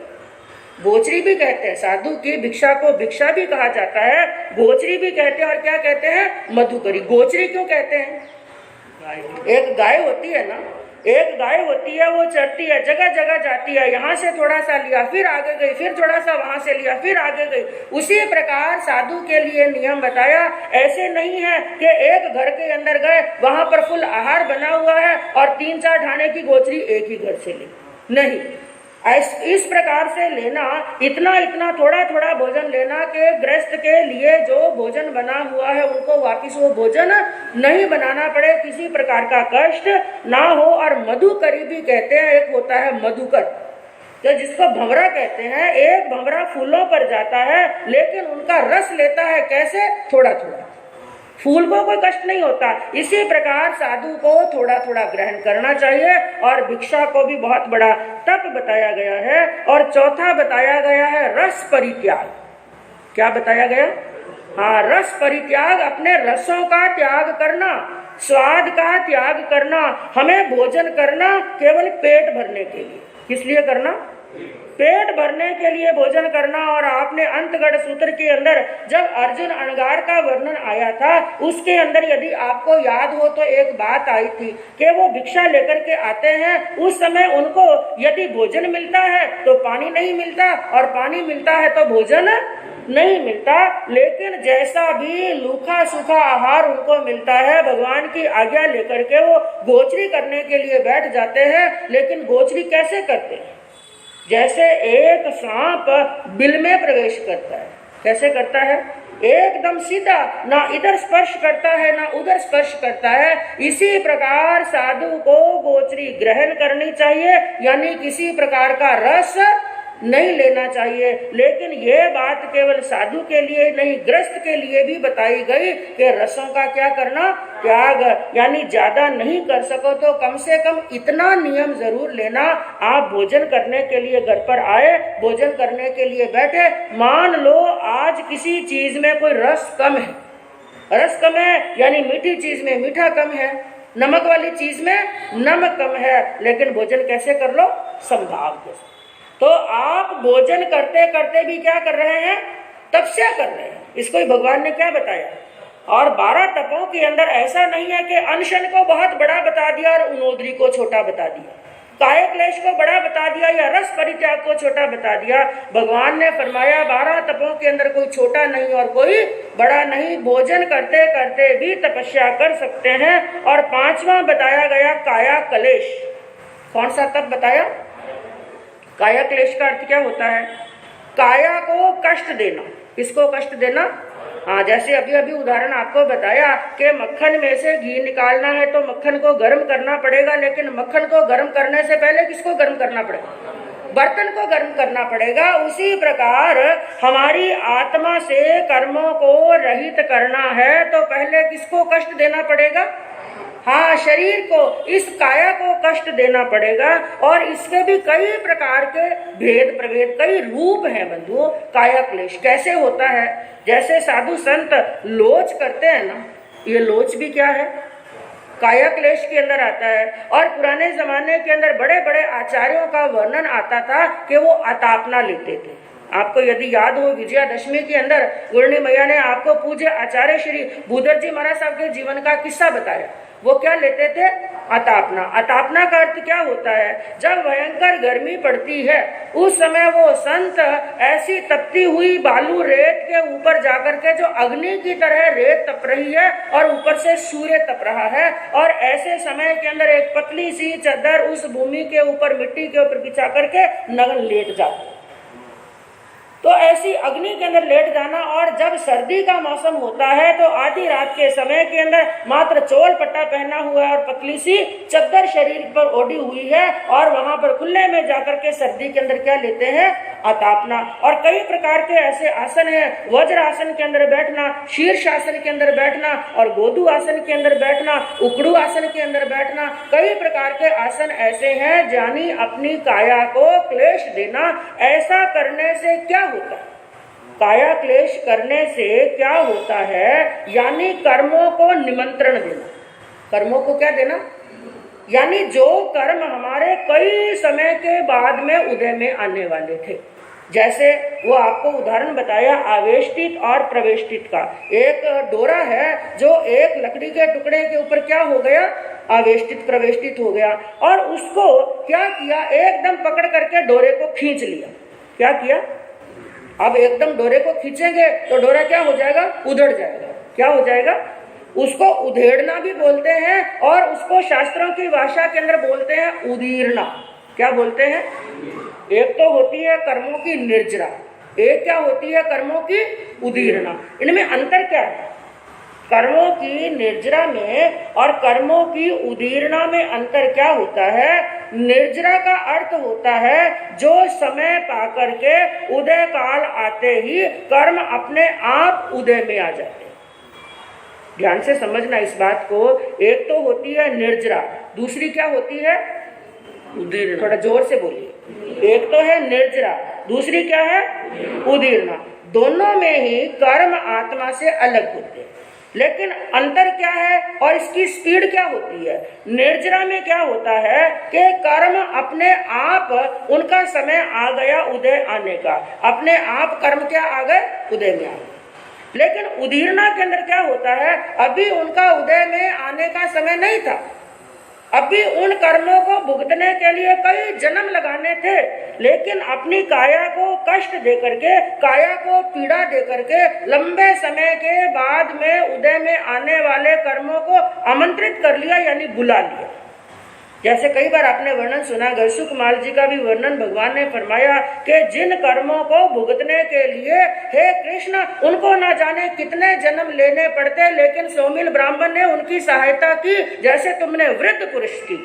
गोचरी भी कहते हैं, साधु की भिक्षा को भिक्षा भी कहा जाता है, गोचरी भी कहते हैं और क्या कहते हैं मधुकरी। गोचरी क्यों कहते हैं? एक गाय होती है ना, एक गाय होती है, वो चरती है, जगह जगह जाती है, यहाँ से थोड़ा सा लिया फिर आगे गई, फिर थोड़ा सा वहां से लिया फिर आगे गई। उसी प्रकार साधु के लिए नियम बताया। ऐसे नहीं है कि एक घर के अंदर गए, वहां पर फुल आहार बना हुआ है और 3-4 ढाने की गोचरी एक ही घर से ली, नहीं। इस प्रकार से लेना, इतना इतना थोड़ा थोड़ा भोजन लेना कि गृहस्थ के लिए जो भोजन बना हुआ है उनको वापिस वो भोजन नहीं बनाना पड़े, किसी प्रकार का कष्ट ना हो। और मधुकरी भी कहते हैं, एक होता है मधुकर, तो जिसको भंवरा कहते हैं। एक भंवरा फूलों पर जाता है लेकिन उनका रस लेता है, कैसे? थोड़ा थोड़ा। फूल को कोई कष्ट नहीं होता। इसी प्रकार साधु को थोड़ा थोड़ा ग्रहण करना चाहिए। और भिक्षा को भी बहुत बड़ा तप बताया गया है। और चौथा बताया गया है रस परित्याग। क्या बताया गया? हाँ, रस परित्याग, अपने रसों का त्याग करना, स्वाद का त्याग करना। हमें भोजन करना केवल पेट भरने के लिए। किस लिए करना? पेट भरने के लिए भोजन करना। और आपने अंतगढ़ सूत्र के अंदर जब अर्जुन अणगार का वर्णन आया था, उसके अंदर यदि आपको याद हो तो एक बात आई थी कि वो भिक्षा लेकर के आते हैं, उस समय उनको यदि भोजन मिलता है तो पानी नहीं मिलता, और पानी मिलता है तो भोजन नहीं मिलता। लेकिन जैसा भी लूखा सूखा आहार उनको मिलता है, भगवान की आज्ञा लेकर के वो गोचरी करने के लिए बैठ जाते हैं। लेकिन गोचरी कैसे करते हैं? जैसे एक सांप बिल में प्रवेश करता है। कैसे करता है? एकदम सीधा, ना इधर स्पर्श करता है ना उधर स्पर्श करता है। इसी प्रकार साधु को गोचरी ग्रहण करनी चाहिए, यानी किसी प्रकार का रस नहीं लेना चाहिए। लेकिन ये बात केवल साधु के लिए नहीं, गृहस्थ के लिए भी बताई गई कि रसों का क्या करना? त्याग। यानी ज्यादा नहीं कर सको तो कम से कम इतना नियम जरूर लेना। आप भोजन करने के लिए घर पर आए, भोजन करने के लिए बैठे, मान लो आज किसी चीज में कोई रस कम है, रस कम है यानी मीठी चीज में मीठा कम है, नमक वाली चीज में नमक कम है, लेकिन भोजन कैसे कर लो? समभाव के। तो आप भोजन करते करते भी क्या कर रहे हैं? तपस्या कर रहे हैं। इसको ही भगवान ने क्या बताया? और 12 तपों के अंदर ऐसा नहीं है कि अनशन को बहुत बड़ा बता दिया और उनोदरी को छोटा बता दिया, काय क्लेश को बड़ा बता दिया या रस परित्याग को छोटा बता दिया। भगवान ने फरमाया 12 तपों के अंदर कोई छोटा नहीं और कोई बड़ा नहीं। भोजन करते करते भी तपस्या कर सकते हैं। और 5वां बताया गया काया क्लेश। कौन सा तप बताया? काया क्लेश का अर्थ क्या होता है? काया को कष्ट देना। किसको कष्ट देना? हाँ, जैसे अभी अभी उदाहरण आपको बताया कि मक्खन में से घी निकालना है तो मक्खन को गर्म करना पड़ेगा, लेकिन मक्खन को गर्म करने से पहले किसको गर्म करना पड़ेगा? बर्तन को गर्म करना पड़ेगा। उसी प्रकार हमारी आत्मा से कर्मों को रहित करना है तो पहले किसको कष्ट देना पड़ेगा? हाँ, शरीर को, इस काया को कष्ट देना पड़ेगा। और इसके भी कई प्रकार के भेद प्रभेद, कई रूप हैं बंधुओं। काया क्लेश कैसे होता है? जैसे साधु संत लोच करते हैं ना, ये लोच भी क्या है? काया क्लेश के अंदर आता है। और पुराने जमाने के अंदर बड़े बड़े आचार्यों का वर्णन आता था कि वो अतापना लेते थे। आपको यदि याद हो, विजयादशमी के अंदर गुरनी मैया ने आपको पूज्य आचार्य श्री भूधर जी महाराज साहब के जीवन का किस्सा बताया। वो क्या लेते थे? अतापना। अतापना का अर्थ क्या होता है? जब भयंकर गर्मी पड़ती है उस समय वो संत ऐसी तपती हुई बालू रेत के ऊपर जाकर के, जो अग्नि की तरह रेत तप रही है और ऊपर से सूर्य तप रहा है, और ऐसे समय के अंदर एक पतली सी चादर उस भूमि के ऊपर, मिट्टी के ऊपर बिछा करके नग्न लेट जाते। तो ऐसी अग्नि के अंदर लेट जाना। और जब सर्दी का मौसम होता है तो आधी रात के समय के अंदर मात्र चोल पट्टा पहना हुआ है और पतली सी चद्दर शरीर पर ओढ़ी हुई है और वहां पर खुले में जाकर के सर्दी के अंदर क्या लेते हैं, अतापना। और कई प्रकार के ऐसे आसन है, वज्र आसन के अंदर बैठना, शीर्ष आसन के अंदर बैठना और गोदू आसन के अंदर बैठना, उकड़ू आसन के अंदर बैठना। कई प्रकार के आसन ऐसे हैं यानी अपनी काया को क्लेश देना। ऐसा करने से क्या होता है, काया क्लेश करने से क्या होता है, यानी कर्मों को निमंत्रण देना। कर्मों को क्या देना, यानी जो कर्म हमारे कई समय के बाद में उदय में आने वाले थे। जैसे वो आपको उदाहरण बताया आवेष्टित और प्रवेष्टित का। एक डोरा है जो एक लकड़ी के टुकड़े के ऊपर क्या हो गया, आवेष्टित प्रवेष्टित हो गया, और उसको क्या किया, एकदम पकड़ करके डोरे को खींच लिया। क्या किया, अब एकदम डोरे को खींचेंगे तो डोरा क्या हो जाएगा, उधड़ जाएगा। क्या हो जाएगा, उसको उधेड़ना भी बोलते हैं और उसको शास्त्रों की भाषा के अंदर बोलते हैं उदीरना। क्या बोलते हैं, एक तो होती है कर्मों की निर्जरा, एक क्या होती है कर्मों की उदीरना। इनमें अंतर क्या है, कर्मों की निर्जरा में और कर्मों की उदीरना में अंतर क्या होता है। निर्जरा का अर्थ होता है जो समय पाकर के उदय काल आते ही कर्म अपने आप उदय में आ जाते हैं। ध्यान से समझना इस बात को। एक तो होती है निर्जरा, दूसरी क्या होती है, उदीरना। थोड़ा जोर से बोलिए। एक तो है निर्जरा, दूसरी क्या है, उदीरना। दोनों में ही कर्म आत्मा से अलग होते हैं, लेकिन अंतर क्या है और इसकी स्पीड क्या होती है। निर्जरा में क्या होता है कि कर्म अपने आप, उनका समय आ गया उदय आने का, अपने आप कर्म क्या आ गए, उदय में आ गए। लेकिन उदीरना के अंदर क्या होता है, अभी उनका उदय में आने का समय नहीं था, अभी उन कर्मों को भुगतने के लिए कई जन्म लगाने थे, लेकिन अपनी काया को कष्ट दे करके, काया को पीड़ा दे करके लंबे समय के बाद में उदय में आने वाले कर्मों को आमंत्रित कर लिया, यानी बुला लिया। जैसे कई बार आपने वर्णन सुना, गणसुकमाल जी का भी वर्णन भगवान ने फरमाया कि जिन कर्मों को भुगतने के लिए हे कृष्ण उनको ना जाने कितने जन्म लेने पड़ते, लेकिन सौमिल ब्राह्मण ने उनकी सहायता की, जैसे तुमने वृद्ध पुरुष की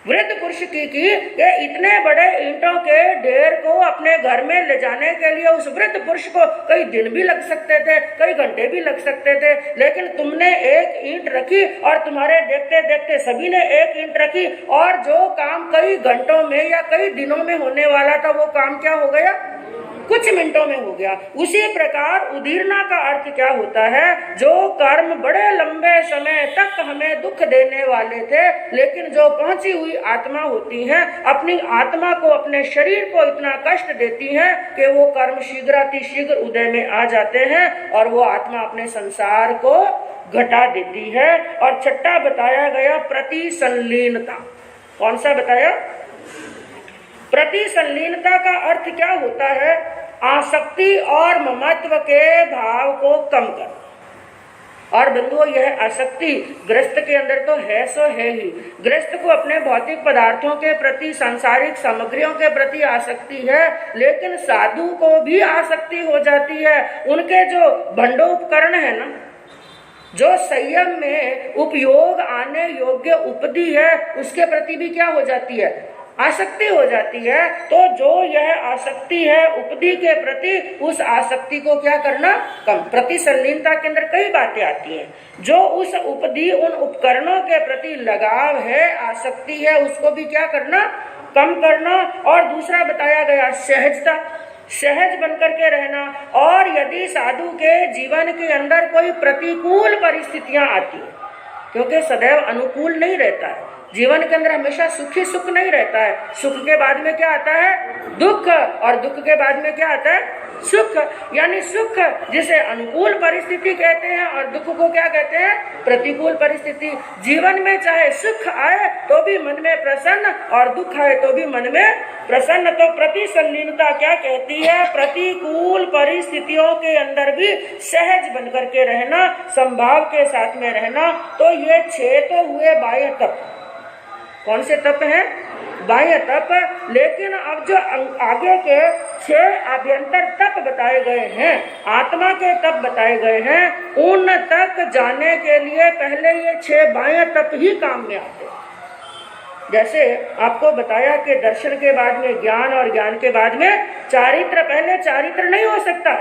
वृद्ध पुरुष की कि इतने बड़े ईंटों के ढेर को अपने घर में ले जाने के लिए उस वृद्ध पुरुष को कई दिन भी लग सकते थे, कई घंटे भी लग सकते थे, लेकिन तुमने एक ईंट रखी और तुम्हारे देखते देखते सभी ने एक ईंट रखी, और जो काम कई घंटों में या कई दिनों में होने वाला था वो काम क्या हो गया, कुछ मिनटों में हो गया। उसी प्रकार उदीरना का अर्थ क्या होता है, जो कर्म बड़े लंबे समय तक हमें दुख देने वाले थे, लेकिन जो पहुंची हुई आत्मा होती है, अपनी आत्मा को, अपने शरीर को इतना कष्ट देती है कि वो कर्म शीघ्र उदय में आ जाते हैं और वो आत्मा अपने संसार को घटा देती है। और छठा बताया गया प्रतिसंलीनता। कौन सा बताया, प्रतिसंलीनता का अर्थ क्या होता है, आसक्ति और ममत्व के भाव को कम करना। और बंधुओं, यह आसक्ति ग्रस्त के अंदर तो है सो है ही। ग्रस्त को अपने भौतिक पदार्थों के प्रति, सांसारिक सामग्रियों के प्रति आसक्ति है, लेकिन साधु को भी आसक्ति हो जाती है। उनके जो भंडोपकरण है ना, जो संयम में उपयोग आने योग्य उपदी है, उसके प्रति भी क्या हो जाती है, आसक्ति हो जाती है। तो जो यह आसक्ति है उपदी के प्रति, उस आसक्ति को क्या करना, कम। प्रतिसंलीनता के अंदर कई बातें आती हैं। जो उस उपदी, उन उपकरणों के प्रति लगाव है, आसक्ति है, उसको भी क्या करना, कम करना। और दूसरा बताया गया सहजता, सहज बनकर के रहना। और यदि साधु के जीवन के अंदर कोई प्रतिकूल परिस्थितियां आती है, क्योंकि सदैव अनुकूल नहीं रहता है जीवन के अंदर, हमेशा सुखी सुख नहीं रहता है। सुख के बाद में क्या आता है, दुख, और दुख के बाद में क्या आता है, सुख। यानी सुख जिसे अनुकूल परिस्थिति कहते हैं और दुख को क्या कहते हैं, प्रतिकूल परिस्थिति। जीवन में चाहे सुख आए तो भी मन में प्रसन्न, और दुख आए तो भी मन में प्रसन्न। तो प्रतिसंलीनता क्या कहती है, प्रतिकूल परिस्थितियों के अंदर भी सहज बनकर के रहना, संभाव के साथ में रहना। तो ये 6 तो हुए बाह्य तप। कौन से तप हैं, बाह्य तप। लेकिन अब जो आगे के 6 आभ्यंतर तप बताए गए हैं, आत्मा के तप बताए गए हैं, उन तक जाने के लिए पहले ये 6 बाह्य तप ही काम में आते हैं। जैसे आपको बताया कि दर्शन के बाद में ज्ञान और ज्ञान के बाद में चारित्र, पहले चारित्र नहीं हो सकता,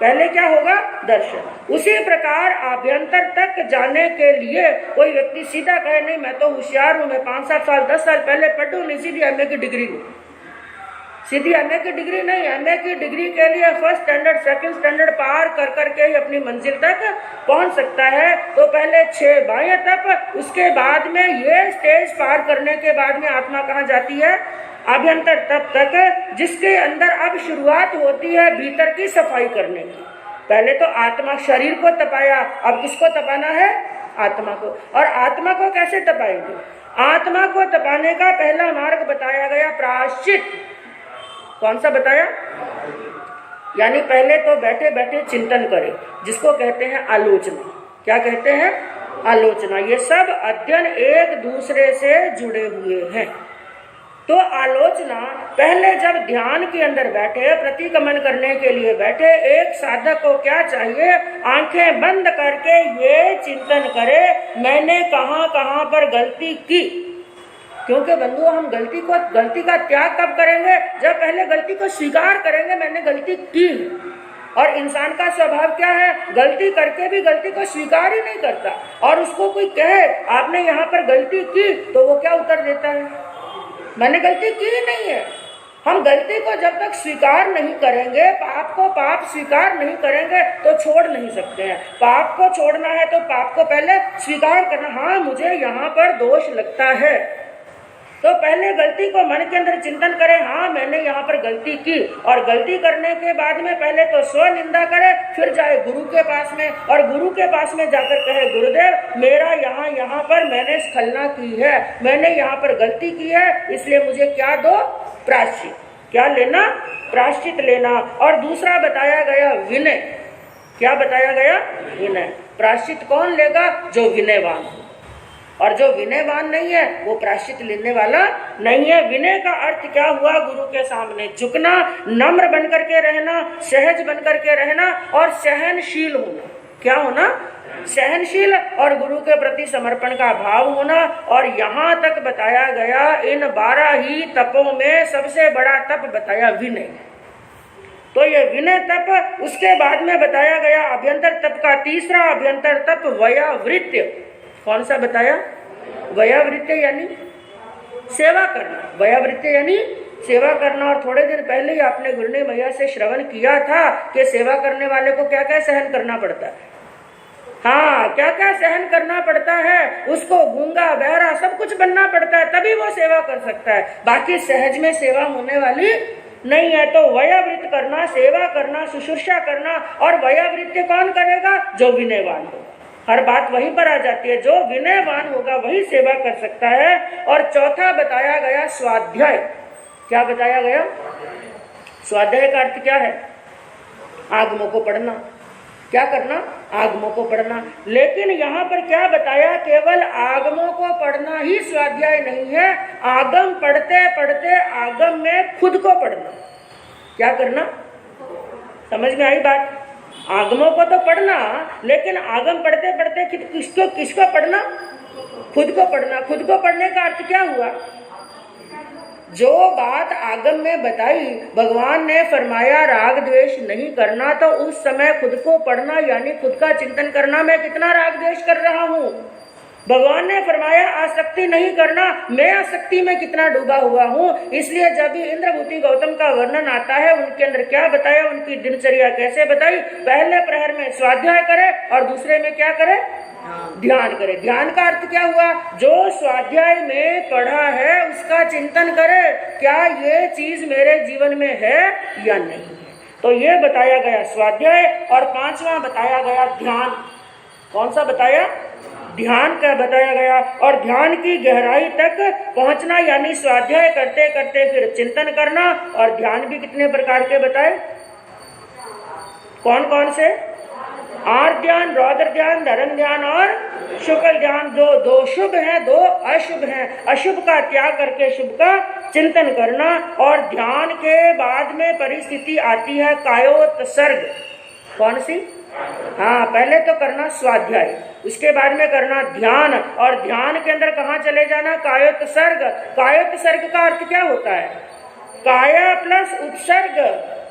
पहले क्या होगा? दर्शन। उसी प्रकार आभ्यंतर तक जाने के लिए कोई व्यक्ति सीधा कहे नहीं मैं तो होशियार हूं, मैं 5-7 साल 10 साल पहले पढ़ूं, नहीं सीधी एमए की डिग्री लूं, सीधी एमए की डिग्री नहीं, एमए की डिग्री के लिए फर्स्ट स्टैंडर्ड सेकंड स्टैंडर्ड पार कर करके ही अपनी मंजिल तक पहुंच सकता है। तो पहले 6 बाह्य तप, उसके बाद में ये स्टेज पार करने के बाद में आत्मा कहाँ जाती है? आभ्यंतर तप तक, जिसके अंदर अब शुरुआत होती है भीतर की सफाई करने की। पहले तो आत्मा शरीर को तपाया, अब किसको तपाना है? आत्मा को। और आत्मा को कैसे तपाएंगे? आत्मा को तपाने का पहला मार्ग बताया गया प्रायश्चित। कौन सा बताया? यानी पहले तो बैठे बैठे चिंतन करें, जिसको कहते हैं आलोचना। क्या कहते हैं? आलोचना। ये सब अध्ययन एक दूसरे से जुड़े हुए हैं। तो आलोचना पहले जब ध्यान के अंदर बैठे, प्रतिगमन करने के लिए बैठे, एक साधक को क्या चाहिए? आंखें बंद करके ये चिंतन करे मैंने कहाँ कहाँ पर गलती की। क्योंकि बंधुओं हम गलती का त्याग कब करेंगे? जब पहले गलती को स्वीकार करेंगे मैंने गलती की। और इंसान का स्वभाव क्या है? गलती करके भी गलती को स्वीकार ही नहीं करता। और उसको कोई कहे आपने यहाँ पर गलती की, तो वो क्या उत्तर देता है? मैंने गलती की ही नहीं है। हम गलती को जब तक स्वीकार नहीं करेंगे, पाप को पाप स्वीकार नहीं करेंगे तो छोड़ नहीं सकते हैं। पाप को छोड़ना है तो पाप को पहले स्वीकार करना, हाँ मुझे यहाँ पर दोष लगता है। तो पहले गलती को मन के अंदर चिंतन करें, हाँ मैंने यहाँ पर गलती की। और गलती करने के बाद में पहले तो स्व निंदा करे, फिर जाए गुरु के पास में, और गुरु के पास में जाकर कहे गुरुदेव मेरा यहाँ पर मैंने स्खलना की है, मैंने यहाँ पर गलती की है, इसलिए मुझे क्या दो? प्रायश्चित। क्या लेना? प्रायश्चित लेना। और दूसरा बताया गया विनय। क्या बताया गया? विनय। प्रायश्चित कौन लेगा? जो विनयवान हो, और जो विनयवान नहीं है वो प्रायश्चित लेने वाला नहीं है। विनय का अर्थ क्या हुआ? गुरु के सामने झुकना, नम्र बनकर के रहना, सहज बनकर के रहना और सहनशील होना। क्या होना? सहनशील और गुरु के प्रति समर्पण का भाव होना। और यहाँ तक बताया गया इन 12 ही तपों में सबसे बड़ा तप बताया विनय। तो ये विनय तप, उसके बाद में बताया गया अभ्यंतर तप का तीसरा अभ्यंतर तप वयावृत्य। कौन सा बताया? वयावृत्य यानी सेवा करना। वयावृत्य यानी सेवा करना। और थोड़े दिन पहले ही आपने गुरुनी मैया से श्रवण किया था कि सेवा करने वाले को क्या क्या सहन करना पड़ता है। हाँ, क्या क्या सहन करना पड़ता है? उसको गूंगा बहरा सब कुछ बनना पड़ता है, तभी वो सेवा कर सकता है। बाकी सहज में सेवा होने वाली नहीं है। तो वयावृत्त करना, सेवा करना, शुश्रूषा करना। और वयावृत्य कौन करेगा? जो विनयवान होगा। हर बात वहीं पर आ जाती है, जो विनयवान होगा वही सेवा कर सकता है। और चौथा बताया गया स्वाध्याय। क्या बताया गया? स्वाध्याय का अर्थ क्या है? आगमों को पढ़ना। क्या करना? आगमों को पढ़ना। लेकिन यहाँ पर क्या बताया? केवल आगमों को पढ़ना ही स्वाध्याय नहीं है। आगम पढ़ते पढ़ते आगम में खुद को पढ़ना। क्या करना? समझ में आई बात? आगमों को तो पढ़ना, लेकिन आगम पढ़ते पढ़ते किसको पढ़ना? खुद को पढ़ना। खुद को पढ़ने का अर्थ क्या हुआ? जो बात आगम में बताई, भगवान ने फरमाया राग द्वेष नहीं करना, तो उस समय खुद को पढ़ना यानी खुद का चिंतन करना, मैं कितना राग द्वेष कर रहा हूँ। भगवान ने फरमाया आसक्ति नहीं करना, मैं आसक्ति में कितना डूबा हुआ हूँ। इसलिए जब भी इंद्रभूति गौतम का वर्णन आता है, उनके अंदर क्या बताया, उनकी दिनचर्या कैसे बताई। पहले प्रहर में स्वाध्याय करे और दूसरे में क्या करे? ध्यान करे। ध्यान का अर्थ क्या हुआ? जो स्वाध्याय में पढ़ा है उसका चिंतन करे, क्या ये चीज मेरे जीवन में है या नहीं है। तो ये बताया गया स्वाध्याय। और पांचवा बताया गया ध्यान। कौन सा बताया? ध्यान का बताया गया। और ध्यान की गहराई तक पहुंचना यानी स्वाध्याय करते करते फिर चिंतन करना। और ध्यान भी कितने प्रकार के बताए? कौन कौन से? आर्त ध्यान, रौद्र ध्यान, धर्म ध्यान और शुक्ल ध्यान, दो शुभ हैं, दो अशुभ हैं। अशुभ का त्याग करके शुभ का चिंतन करना। और ध्यान के बाद में परिस्थिति आती है कायोत्सर्ग। कौन सी? हाँ, पहले तो करना स्वाध्याय, उसके बाद में करना ध्यान, और ध्यान के अंदर कहाँ चले जाना? कायोत्सर्ग। कायोत्सर्ग का अर्थ क्या होता है? काया प्लस उत्सर्ग,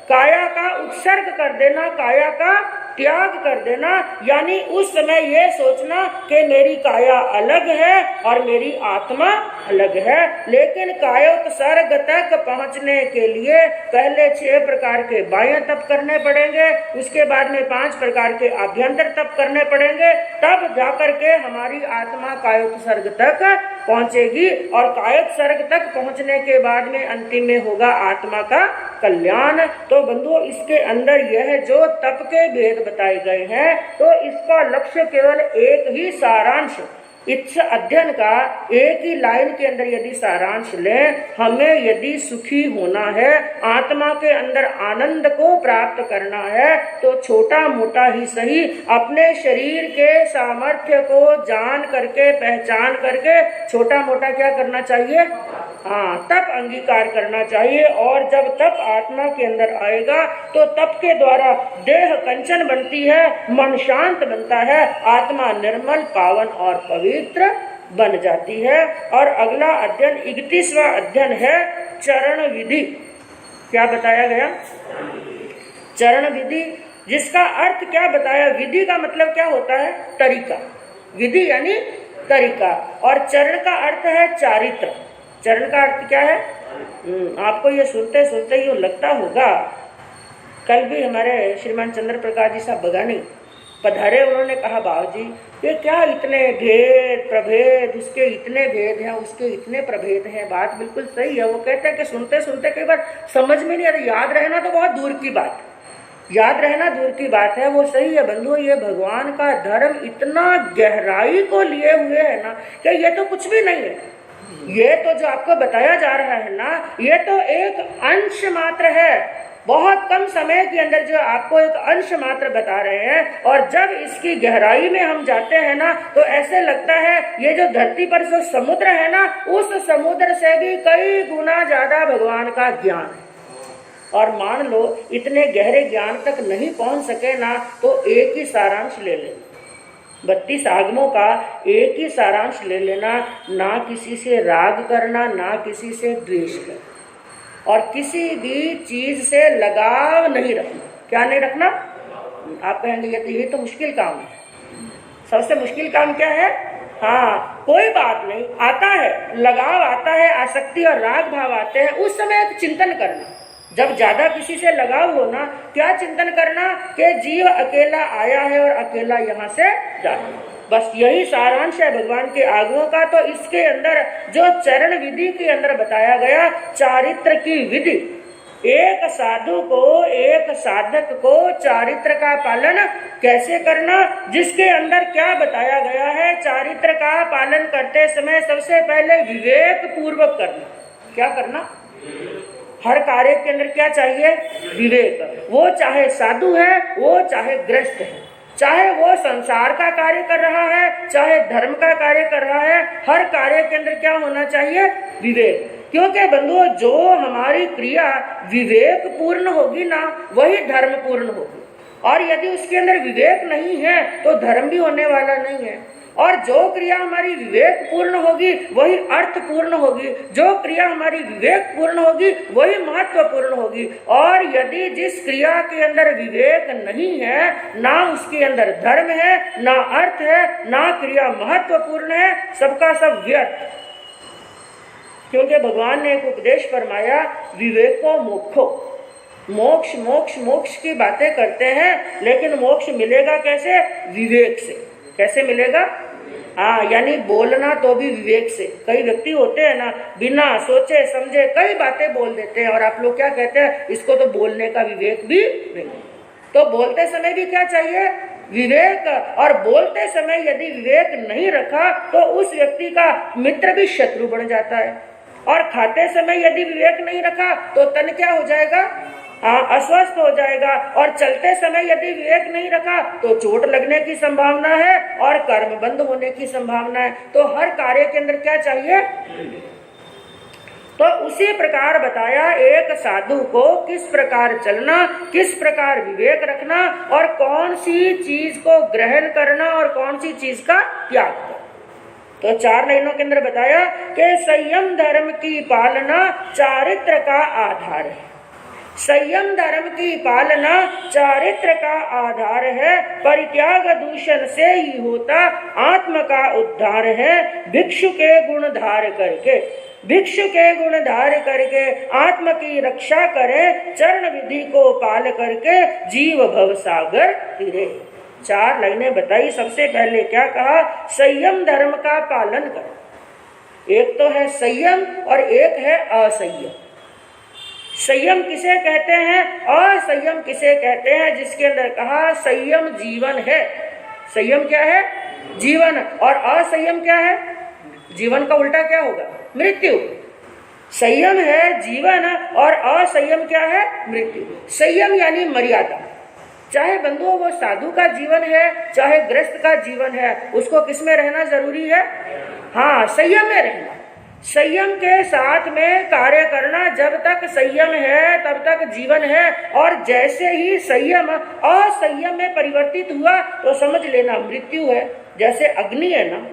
काया का उत्सर्ग कर देना, काया का त्याग कर देना। यानी उस समय ये सोचना कि मेरी काया अलग है और मेरी आत्मा अलग है। लेकिन कायोत्सर्ग तक पहुंचने के लिए पहले 6 प्रकार के बाह्य तप करने पड़ेंगे, उसके बाद में 5 प्रकार के आभ्यंतर तप करने पड़ेंगे, तब जाकर के हमारी आत्मा कायोत्सर्ग तक पहुंचेगी। और कायोत्सर्ग तक पहुंचने के बाद में अंतिम में होगा आत्मा का कल्याण। तो बंधुओं, इसके अंदर यह जो तप के भेद बताए गए हैं, तो इसका लक्ष्य केवल एक ही सारांश, इस अध्ययन का एक ही लाइन के अंदर यदि सारांश लें, हमें यदि सुखी होना है, आत्मा के अंदर आनंद को प्राप्त करना है, तो छोटा मोटा ही सही अपने शरीर के सामर्थ्य को जान करके, पहचान करके छोटा मोटा क्या करना चाहिए? हाँ, तप अंगीकार करना चाहिए। और जब तप आत्मा के अंदर आएगा तो तप के द्वारा देह कंचन बनती है, मन शांत बनता है, आत्मा निर्मल, पावन और पवित्र बन जाती है। और अगला अध्ययन 31वां अध्ययन है चरण विधि। क्या बताया गया? चरण विधि, जिसका अर्थ क्या बताया? विधि का मतलब क्या होता है? तरीका। विधि यानी तरीका। और चरण का अर्थ है चारित्र। चरण का अर्थ क्या है? आपको ये सुनते सुनते ही लगता होगा, कल भी हमारे श्रीमान चंद्र प्रकाश जी साहब बगानी पधारे, उन्होंने कहा बाबूजी ये क्या इतने भेद प्रभेद, इसके इतने भेद हैं, उसके इतने प्रभेद हैं। बात बिल्कुल सही है। वो कहते हैं कि सुनते सुनते कई बार समझ में नहीं आता, याद रहना तो बहुत दूर की बात, याद रहना दूर की बात है। वो सही है बंधुओं, ये भगवान का धर्म इतना गहराई को लिए हुए है ना कि ये तो कुछ भी नहीं है। ये तो जो आपको बताया जा रहा है ना, ये तो एक अंश मात्र है। बहुत कम समय के अंदर जो आपको एक अंश मात्र बता रहे हैं, और जब इसकी गहराई में हम जाते हैं ना, तो ऐसे लगता है ये जो धरती पर जो समुद्र है ना, उस समुद्र से भी कई गुना ज्यादा भगवान का ज्ञान है। और मान लो इतने गहरे ज्ञान तक नहीं पहुंच सके ना, तो एक ही सारांश ले लेना, 32 आगमों का एक ही सारांश ले लेना। ना किसी से राग करना, ना किसी से द्वेष करना, और किसी भी चीज से लगाव नहीं रखना। क्या नहीं रखना? आप कहेंगे ये तो मुश्किल काम है। सबसे मुश्किल काम क्या है? हाँ, कोई बात नहीं, आता है, लगाव आता है, आसक्ति और राग भाव आते हैं, उस समय एक चिंतन करना। जब ज्यादा किसी से लगाव हो ना, क्या चिंतन करना कि जीव अकेला आया है और अकेला यहाँ से जाना। बस यही सारांश है भगवान के आगमों का। तो इसके अंदर जो चरण विधि के अंदर बताया गया, चारित्र की विधि, एक साधु को, एक साधक को चारित्र का पालन कैसे करना, जिसके अंदर क्या बताया गया है? चारित्र का पालन करते समय सबसे पहले विवेक पूर्वक करना। क्या करना? हर कार्य के अंदर क्या चाहिए? विवेक। वो चाहे साधु है, वो चाहे गृहस्थ है, चाहे वो संसार का कार्य कर रहा है, चाहे धर्म का कार्य कर रहा है, हर कार्य के अंदर क्या होना चाहिए? विवेक। क्योंकि बंधुओं, जो हमारी क्रिया विवेक पूर्ण होगी ना, वही धर्म पूर्ण होगी। और यदि उसके अंदर विवेक नहीं है तो धर्म भी होने वाला नहीं है। और जो क्रिया हमारी विवेक पूर्ण होगी वही अर्थ पूर्ण होगी, जो क्रिया हमारी विवेक पूर्ण होगी वही महत्वपूर्ण होगी। और यदि जिस क्रिया के अंदर विवेक नहीं है, ना उसके अंदर धर्म है, ना अर्थ है, ना क्रिया महत्वपूर्ण है, सबका सब व्यर्थ। क्योंकि भगवान ने एक उपदेश फरमाया, विवेको मोक्षो। मोक्ष मोक्ष मोक्ष की बातें करते हैं, लेकिन मोक्ष मिलेगा कैसे? विवेक से। कैसे मिलेगा? हाँ, यानी बोलना तो भी विवेक से। कई व्यक्ति होते हैं ना, बिना सोचे समझे कई बातें बोल देते हैं, और आप लोग क्या कहते हैं? इसको तो बोलने का विवेक भी नहीं। तो बोलते समय भी क्या चाहिए? विवेक। और बोलते समय यदि विवेक नहीं रखा तो उस व्यक्ति का मित्र भी शत्रु बन जाता है। और खाते समय यदि विवेक नहीं रखा तो तन क्या हो जाएगा? अस्वस्थ हो जाएगा, और चलते समय यदि विवेक नहीं रखा तो चोट लगने की संभावना है और कर्म बंद होने की संभावना है। तो हर कार्य के अंदर क्या चाहिए? तो उसी प्रकार बताया एक साधु को किस प्रकार चलना, किस प्रकार विवेक रखना, और कौन सी चीज को ग्रहण करना और कौन सी चीज का त्याग करना। तो 4 लाइनों के अंदर बताया कि संयम धर्म की पालना चारित्र का आधार है। संयम धर्म की पालना चारित्र का आधार है। परित्याग दूषण से ही होता आत्म का उद्धार है। भिक्षु के गुण धार करके, भिक्षु के गुण धार करके आत्म की रक्षा करे, चरण विधि को पाल करके जीव भव सागर तिरे। 4 लाइनें बताई। सबसे पहले क्या कहा? संयम धर्म का पालन करो। एक तो है संयम और एक है असंयम। संयम किसे कहते हैं, असंयम किसे कहते हैं? जिसके अंदर कहा संयम जीवन है। संयम क्या है? जीवन। और असंयम क्या है? जीवन का उल्टा क्या होगा? मृत्यु। संयम है जीवन और असंयम क्या है? मृत्यु। संयम यानी मर्यादा। चाहे बंधुओं वो साधु का जीवन है चाहे गृहस्थ का जीवन है, उसको किस में रहना जरूरी है? हाँ, संयम में रहना। संयम के साथ में कार्य करना। जब तक संयम है तब तक जीवन है, और जैसे ही संयम असंयम में परिवर्तित हुआ तो समझ लेना मृत्यु है। जैसे अग्नि है ना,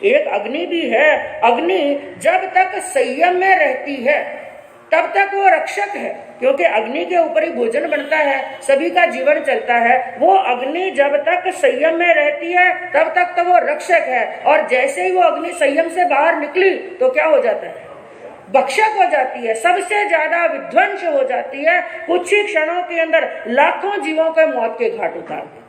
एक अग्नि भी है। अग्नि जब तक संयम में रहती है तब तक वो रक्षक है, क्योंकि अग्नि के ऊपर ही भोजन बनता है, सभी का जीवन चलता है। वो अग्नि जब तक संयम में रहती है तब तक तो वो रक्षक है, और जैसे ही वो अग्नि संयम से बाहर निकली तो क्या हो जाता है? भक्षक हो जाती है, सबसे ज्यादा विध्वंस हो जाती है। कुछ ही क्षणों के अंदर लाखों जीवों के मौत के घाट उतार देती है।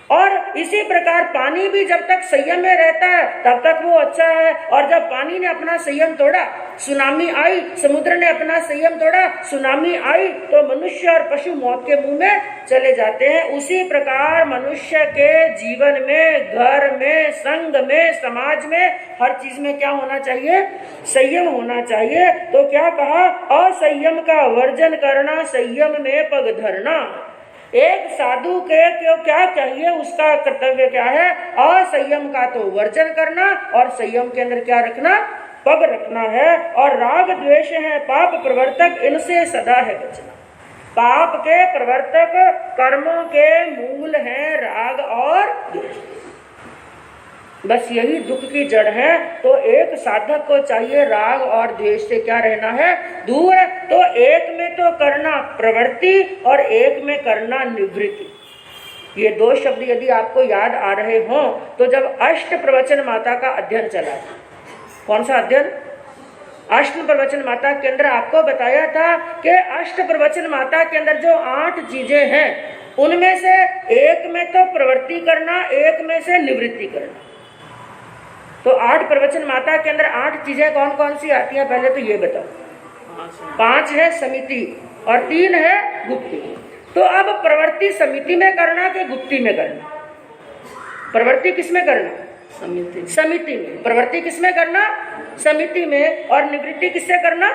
और इसी प्रकार पानी भी जब तक संयम में रहता है तब तक वो अच्छा है, और जब पानी ने अपना संयम तोड़ा, सुनामी आई, समुद्र ने अपना संयम तोड़ा, सुनामी आई, तो मनुष्य और पशु मौत के मुंह में चले जाते हैं। उसी प्रकार मनुष्य के जीवन में, घर में, संघ में, समाज में, हर चीज में क्या होना चाहिए? संयम होना चाहिए। तो क्या कहा? असंयम का वर्जन करना, संयम में पग धरना। एक साधु के क्यों क्या चाहिए? उसका कर्तव्य क्या है? असंयम का तो वर्जन करना, और संयम के अंदर क्या रखना? पग रखना है। और राग द्वेष है पाप प्रवर्तक, इनसे सदा है बचना। पाप के प्रवर्तक कर्मों के मूल हैं राग और द्वेष, बस यही दुख की जड़ है। तो एक साधक को चाहिए राग और द्वेष से क्या रहना है? दूर। तो एक में तो करना प्रवृत्ति और एक में करना निवृत्ति। ये 2 शब्द यदि आपको याद आ रहे हों तो जब अष्ट प्रवचन माता का अध्ययन चला, कौन सा अध्ययन? अष्ट प्रवचन माता के अंदर आपको बताया था कि अष्ट प्रवचन माता के अंदर जो 8 चीजें हैं उनमें से एक में तो प्रवृत्ति करना, एक में से निवृत्ति करना। तो 8 प्रवचन माता के अंदर 8 चीजें कौन कौन सी आती हैं? पहले तो ये बताओ। 5 है समिति और 3 है गुप्ति। तो अब प्रवृत्ति समिति में करना कि गुप्ति में करना? प्रवृत्ति किस में करना? समिति में। प्रवृत्ति किस में करना? समिति में। और निवृत्ति किससे करना?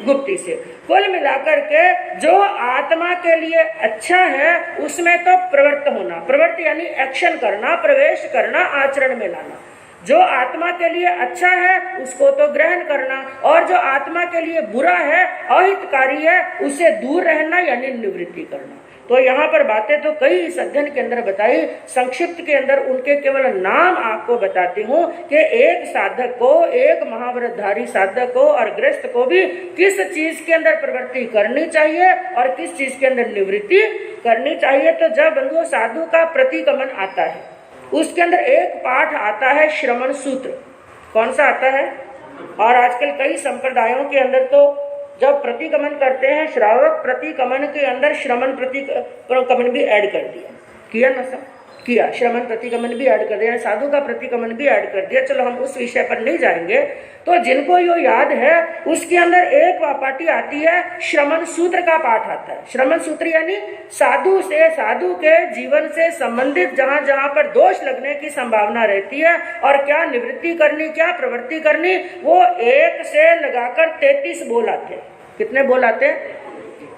गुप्ति से। कुल मिलाकर के जो आत्मा के लिए अच्छा है उसमें तो प्रवृत्त होना। प्रवृत्ति यानी एक्शन करना, प्रवेश करना, आचरण में लाना। जो आत्मा के लिए अच्छा है उसको तो ग्रहण करना, और जो आत्मा के लिए बुरा है, अहितकारी है, उससे दूर रहना यानी निवृत्ति करना। तो यहाँ पर बातें तो कई इस अध्ययन के अंदर बताई। संक्षिप्त के अंदर उनके केवल नाम आपको बताती हूँ कि एक साधक को, एक महाव्रतधारी साधक को और गृहस्थ को भी किस चीज के अंदर प्रवृत्ति करनी चाहिए और किस चीज के अंदर निवृत्ति करनी चाहिए। तो जब बंधुओं साधु का प्रतिगमन आता है उसके अंदर एक पाठ आता है श्रमण सूत्र। कौन सा आता है? और आजकल कई संप्रदायों के अंदर तो जब प्रतिगमन करते हैं, श्रावक प्रतिगमन के अंदर श्रमण प्रतिगमन भी ऐड कर दिया। किया ना सब? किया। श्रमण प्रतिगमन भी ऐड कर दिया, साधु का प्रतिगमन भी ऐड कर दिया। चलो हम उस विषय पर नहीं जाएंगे। तो जिनको यो याद है उसके अंदर एक पार्टी आती है, श्रमण सूत्र का पाठ आता है। श्रमण सूत्र यानी साधु से, साधु के जीवन से संबंधित जहां जहां पर दोष लगने की संभावना रहती है और क्या निवृत्ति करनी, क्या प्रवृत्ति करनी, वो 1 से लगाकर 33 बोल आते हैं। कितने बोल आते हैं?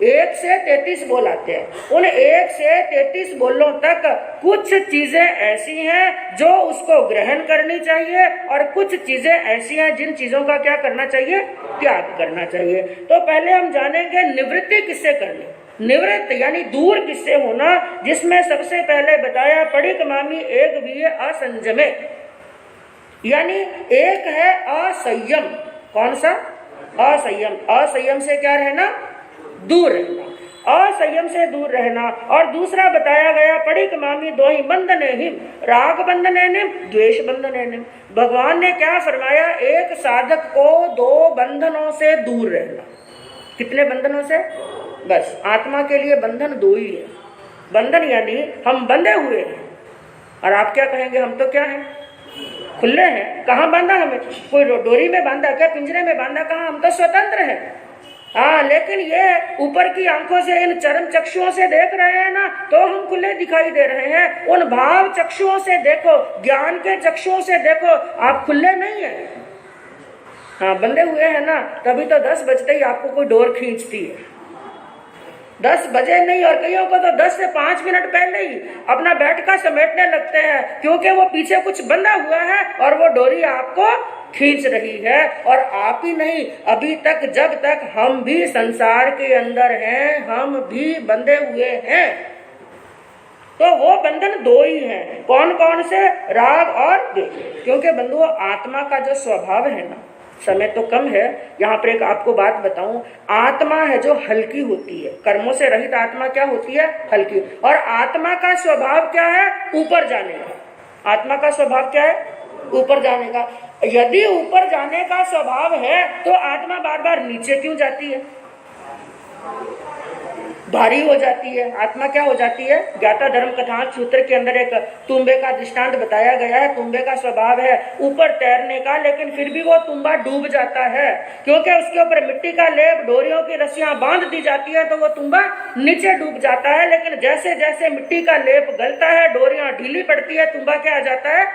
1 से 33 बोल आते हैं। उन 1 से 33 बोलों तक कुछ चीजें ऐसी हैं जो उसको ग्रहण करनी चाहिए और कुछ चीजें ऐसी हैं जिन चीजों का क्या करना चाहिए, त्याग करना चाहिए। तो पहले हम जानेंगे निवृत्ति किससे करनी, निवृत्त यानी दूर किससे होना, जिसमें सबसे पहले बताया पढ़िक मामी एक भी असंजमे, यानी एक है असंयम। कौन सा? असंयम। असंयम से क्या रहना, दूर रहना, असंयम से दूर रहना। और दूसरा बताया गया पढ़िक मामी दो ही बंधने हिम, राग बंधने निम, द्वेष बंधने निम। भगवान ने क्या फरमाया, एक साधक को 2 बंधनों से दूर रहना। कितने बंधनों से? बस आत्मा के लिए बंधन 2 ही है। बंधन यानी हम बंधे हुए हैं, और आप क्या कहेंगे, हम तो क्या हैं, खुले हैं। कहाँ बांधा हमें, कोई डोरी में बांधा क्या, पिंजरे में बांधा कहाँ, हम तो स्वतंत्र हैं। हाँ, लेकिन ये ऊपर की आंखों से इन चरम चक्षुओं से देख रहे हैं ना, तो हम खुले दिखाई दे रहे हैं। उन भाव चक्षुओं से देखो, ज्ञान के चक्षुओं से देखो, आप खुले नहीं है। हाँ, बंधे हुए हैं ना, तभी तो 10 बजते ही आपको कोई डोर खींचती है। 10 बजे नहीं, और कईयों को तो 10 से 5 मिनट पहले ही अपना बैठका समेटने लगते हैं, क्योंकि वो पीछे कुछ बंधा हुआ है और वो डोरी आपको खींच रही है। और आप ही नहीं, अभी तक जब तक हम भी संसार के अंदर हैं, हम भी बंधे हुए हैं। तो वो बंधन 2 ही हैं। कौन कौन से? राग और द्वेष। क्योंकि बंधुओं, आत्मा का जो स्वभाव है ना, समय तो कम है, यहाँ पर एक आपको बात बताऊं, आत्मा है जो हल्की होती है। कर्मों से रहित आत्मा क्या होती है? हल्की। और आत्मा का स्वभाव क्या है? ऊपर जाने का। आत्मा का स्वभाव क्या है? ऊपर जाने का। यदि ऊपर जाने का स्वभाव है तो आत्मा बार बार नीचे क्यों जाती है? भारी हो जाती है। आत्मा क्या हो जाती है? ज्ञाता धर्म कथा सूत्र के अंदर एक तुम्बे का दृष्टांत बताया गया है। तुम्बे का स्वभाव है ऊपर तैरने का, लेकिन फिर भी वो तुम्बा डूब जाता है, क्योंकि उसके ऊपर मिट्टी का लेप, डोरियों की रस्सियां बांध दी जाती है, तो वो तुम्बा नीचे डूब जाता है। लेकिन जैसे जैसे मिट्टी का लेप गलता है, डोरियां ढीली पड़ती है, तुम्बा क्या आ जाता है?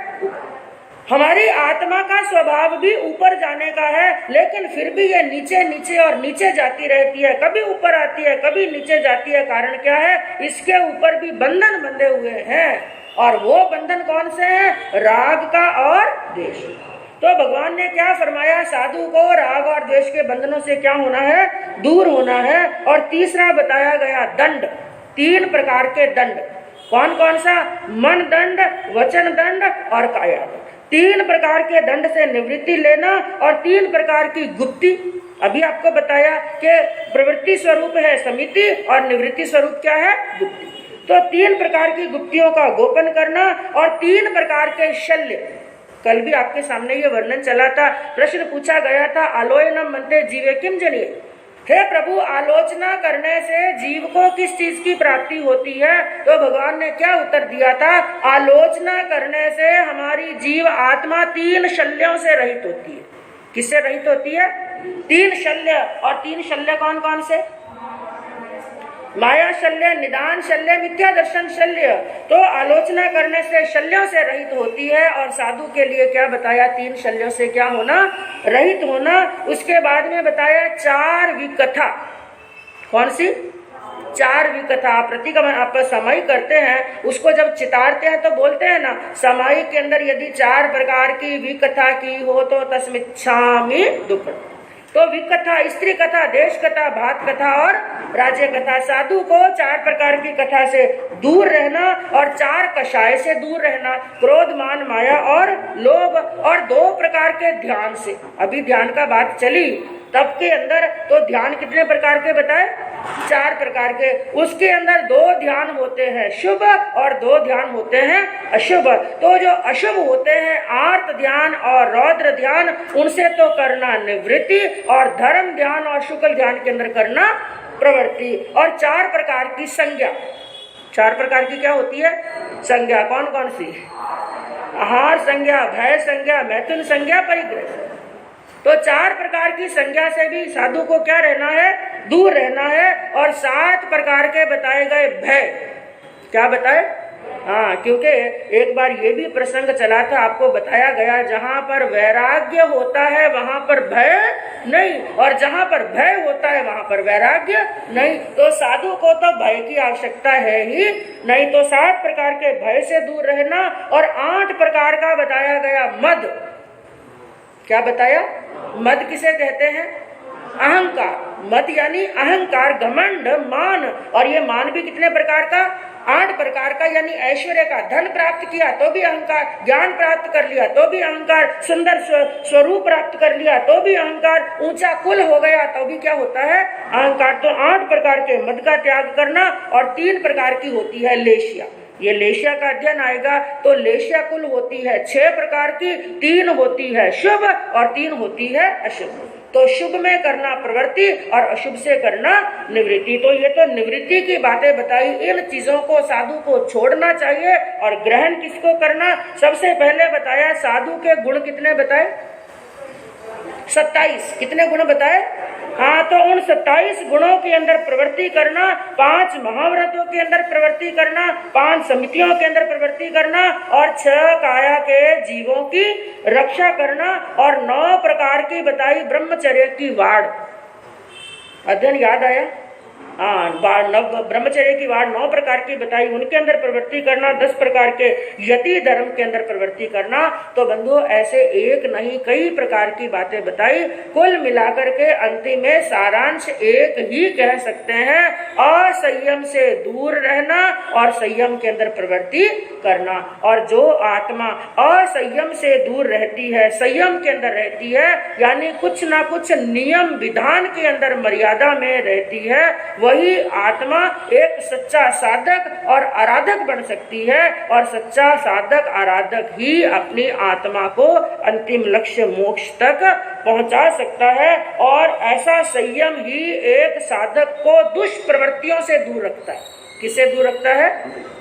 हमारी आत्मा का स्वभाव भी ऊपर जाने का है, लेकिन फिर भी ये नीचे नीचे और नीचे जाती रहती है। कभी ऊपर आती है, कभी नीचे जाती है। कारण क्या है? इसके ऊपर भी बंधन बंधे हुए हैं, और वो बंधन कौन से हैं? राग का और द्वेष। तो भगवान ने क्या फरमाया, साधु को राग और द्वेष के बंधनों से क्या होना है? दूर होना है। और तीसरा बताया गया दंड। 3 प्रकार के दंड। कौन कौन सा? मन दंड, वचन दंड और काया दंड। 3 प्रकार के दंड से निवृत्ति लेना, और 3 प्रकार की गुप्ति। अभी आपको बताया कि प्रवृत्ति स्वरूप है समिति और निवृत्ति स्वरूप क्या है? गुप्ति। तो 3 प्रकार की गुप्तियों का गोपन करना, और 3 प्रकार के शल्य। कल भी आपके सामने ये वर्णन चला था। प्रश्न पूछा गया था, आलोयनम मनते जीवे किम जनिए। हे प्रभु, आलोचना करने से जीव को किस चीज की प्राप्ति होती है? तो भगवान ने क्या उत्तर दिया था? आलोचना करने से हमारी जीव आत्मा 3 शल्यों से रहित होती है। किससे रहित होती है? 3 शल्य। और 3 शल्य कौन कौन से? माया शल्य, निदान शल्य, मिथ्या दर्शन शल्य। तो आलोचना करने से शल्यों से रहित होती है। और साधु के लिए क्या बताया? 3 शल्यों से क्या होना? रहित होना। उसके बाद में बताया 4 विकथा। कौन सी? 4 विकथा। प्रतिगमन आप समाई करते हैं, उसको जब चितारते हैं तो बोलते हैं ना, समाई के अंदर यदि 4 प्रकार की विकथा की हो तो तस्मिच्छामि दुःखम्। तो विकथा, स्त्री कथा, देश कथा, भात कथा और राज्य कथा। साधु को 4 प्रकार की कथा से दूर रहना, और 4 कषाय से दूर रहना, क्रोध, मान, माया और लोभ। और 2 प्रकार के ध्यान से। अभी ध्यान का बात चली तब के अंदर, तो ध्यान कितने प्रकार के बताए? 4 प्रकार के। उसके अंदर 2 ध्यान होते हैं शुभ, और 2 ध्यान होते हैं अशुभ। तो जो अशुभ होते हैं, आर्त ध्यान और रौद्र ध्यान, उनसे तो करना निवृत्ति, और धर्म ध्यान और शुक्ल ध्यान के अंदर करना प्रवृत्ति। और 4 प्रकार की संज्ञा। 4 प्रकार की क्या होती है? संज्ञा। कौन कौन सी? आहार संज्ञा, भय संज्ञा, मैथुन संज्ञा, परिग्रह। तो 4 प्रकार की संज्ञा से भी साधु को क्या रहना है? दूर रहना है। और 7 प्रकार के बताए गए भय। क्या बताए? हाँ, क्योंकि एक बार ये भी प्रसंग चला था, आपको बताया गया जहाँ पर वैराग्य होता है वहाँ पर भय नहीं, और जहाँ पर भय होता है वहाँ पर वैराग्य नहीं। तो साधु को तो भय की आवश्यकता है ही नहीं। तो 7 प्रकार के भय से दूर रहना, और 8 प्रकार का बताया गया मद। क्या बताया? मद किसे कहते हैं? अहंकार। मद यानी अहंकार, घमंड, मान। और ये मान भी कितने प्रकार का? 8 प्रकार का। यानी ऐश्वर्य का, धन प्राप्त किया तो भी अहंकार, ज्ञान प्राप्त कर लिया तो भी अहंकार, सुंदर स्वरूप प्राप्त कर लिया तो भी अहंकार, ऊंचा कुल हो गया तो भी क्या होता है? अहंकार। तो 8 प्रकार के मद का त्याग करना। और 3 प्रकार की होती है लेशिया। ये लेशिया का अध्ययन आएगा। तो लेशिया कुल होती है 6 प्रकार की, 3 होती है शुभ और 3 होती है अशुभ। तो शुभ में करना प्रवृत्ति और अशुभ से करना निवृत्ति। तो ये तो निवृत्ति की बातें बताई। इन चीजों को साधु को छोड़ना चाहिए और ग्रहण किसको करना? सबसे पहले बताया साधु के गुण कितने बताए? 27। कितने गुण बताए? हाँ, तो उन 27 गुणों के अंदर प्रवृत्ति करना, 5 महाव्रतों के अंदर प्रवृत्ति करना, 5 समितियों के अंदर प्रवृत्ति करना, और 6 काया के जीवों की रक्षा करना, और 9 प्रकार की बताई ब्रह्मचर्य की वाड़। अध्ययन याद आया? हाँ, ब्रह्मचर्य की वाड़ 9 प्रकार की बताई, उनके अंदर प्रवृत्ति करना, 10 प्रकार के यति धर्म के अंदर प्रवृत्ति करना। तो बंधुओं, ऐसे एक नहीं कई प्रकार की बातें बताई। कुल मिलाकर के अंतिम में सारांश एक ही कह सकते हैं, असंयम से दूर रहना और संयम के अंदर प्रवृत्ति करना। और जो आत्मा असंयम से दूर रहती है, संयम के अंदर रहती है, यानी कुछ ना कुछ नियम विधान के अंदर मर्यादा में रहती है, वही आत्मा एक सच्चा साधक और आराधक बन सकती है। और सच्चा साधक आराधक ही अपनी आत्मा को अंतिम लक्ष्य मोक्ष तक पहुंचा सकता है। और ऐसा संयम ही एक साधक को दुष्प्रवृत्तियों से दूर रखता है। किससे दूर रखता है?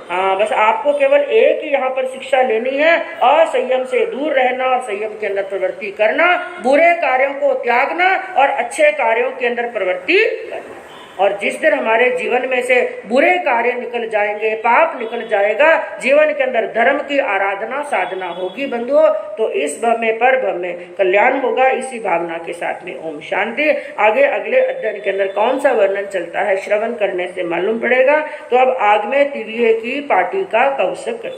हाँ, बस आपको केवल एक ही यहाँ पर शिक्षा लेनी है, असंयम से दूर रहना और संयम के अंदर प्रवृत्ति करना, बुरे कार्यों को त्यागना और अच्छे कार्यों के अंदर प्रवृत्ति करना। और जिस दिन हमारे जीवन में से बुरे कार्य निकल जाएंगे, पाप निकल जाएगा, जीवन के अंदर धर्म की आराधना साधना होगी बंधुओं, तो इस भव में पर भव में कल्याण होगा। इसी भावना के साथ में ओम शांति। आगे अगले अध्ययन के अंदर कौन सा वर्णन चलता है, श्रवण करने से मालूम पड़ेगा। तो अब आगमे तिविहे की पाटी का कौशक।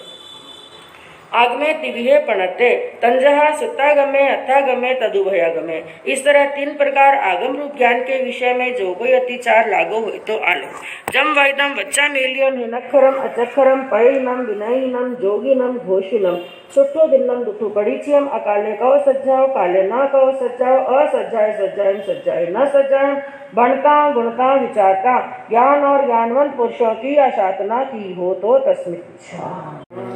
आगमे तिविहे पणते तंजहा सुत्तागमे अथागमे तदुभयागमे। इस तरह 3 प्रकार आगम रूप ज्ञान के विषय में जो कोई अतिचार लागू हो तो आलो। जम वैदम वच्चा मेलियम हिनक्षरम अचक्षरम पैनम विनयनम जोगिनम घोषुलम सुट्ठो दिन्नम दुठु परिचयम अकाले कौ सज्जाओ काले ना कौ सज्जाओ असज्जाए सज्जाएम सज्जाए न सज्जाएम भणता गुणता विचारता ज्ञान और ज्ञानवंत पुरुषों की आशातना की हो तो तस्मिच्छा।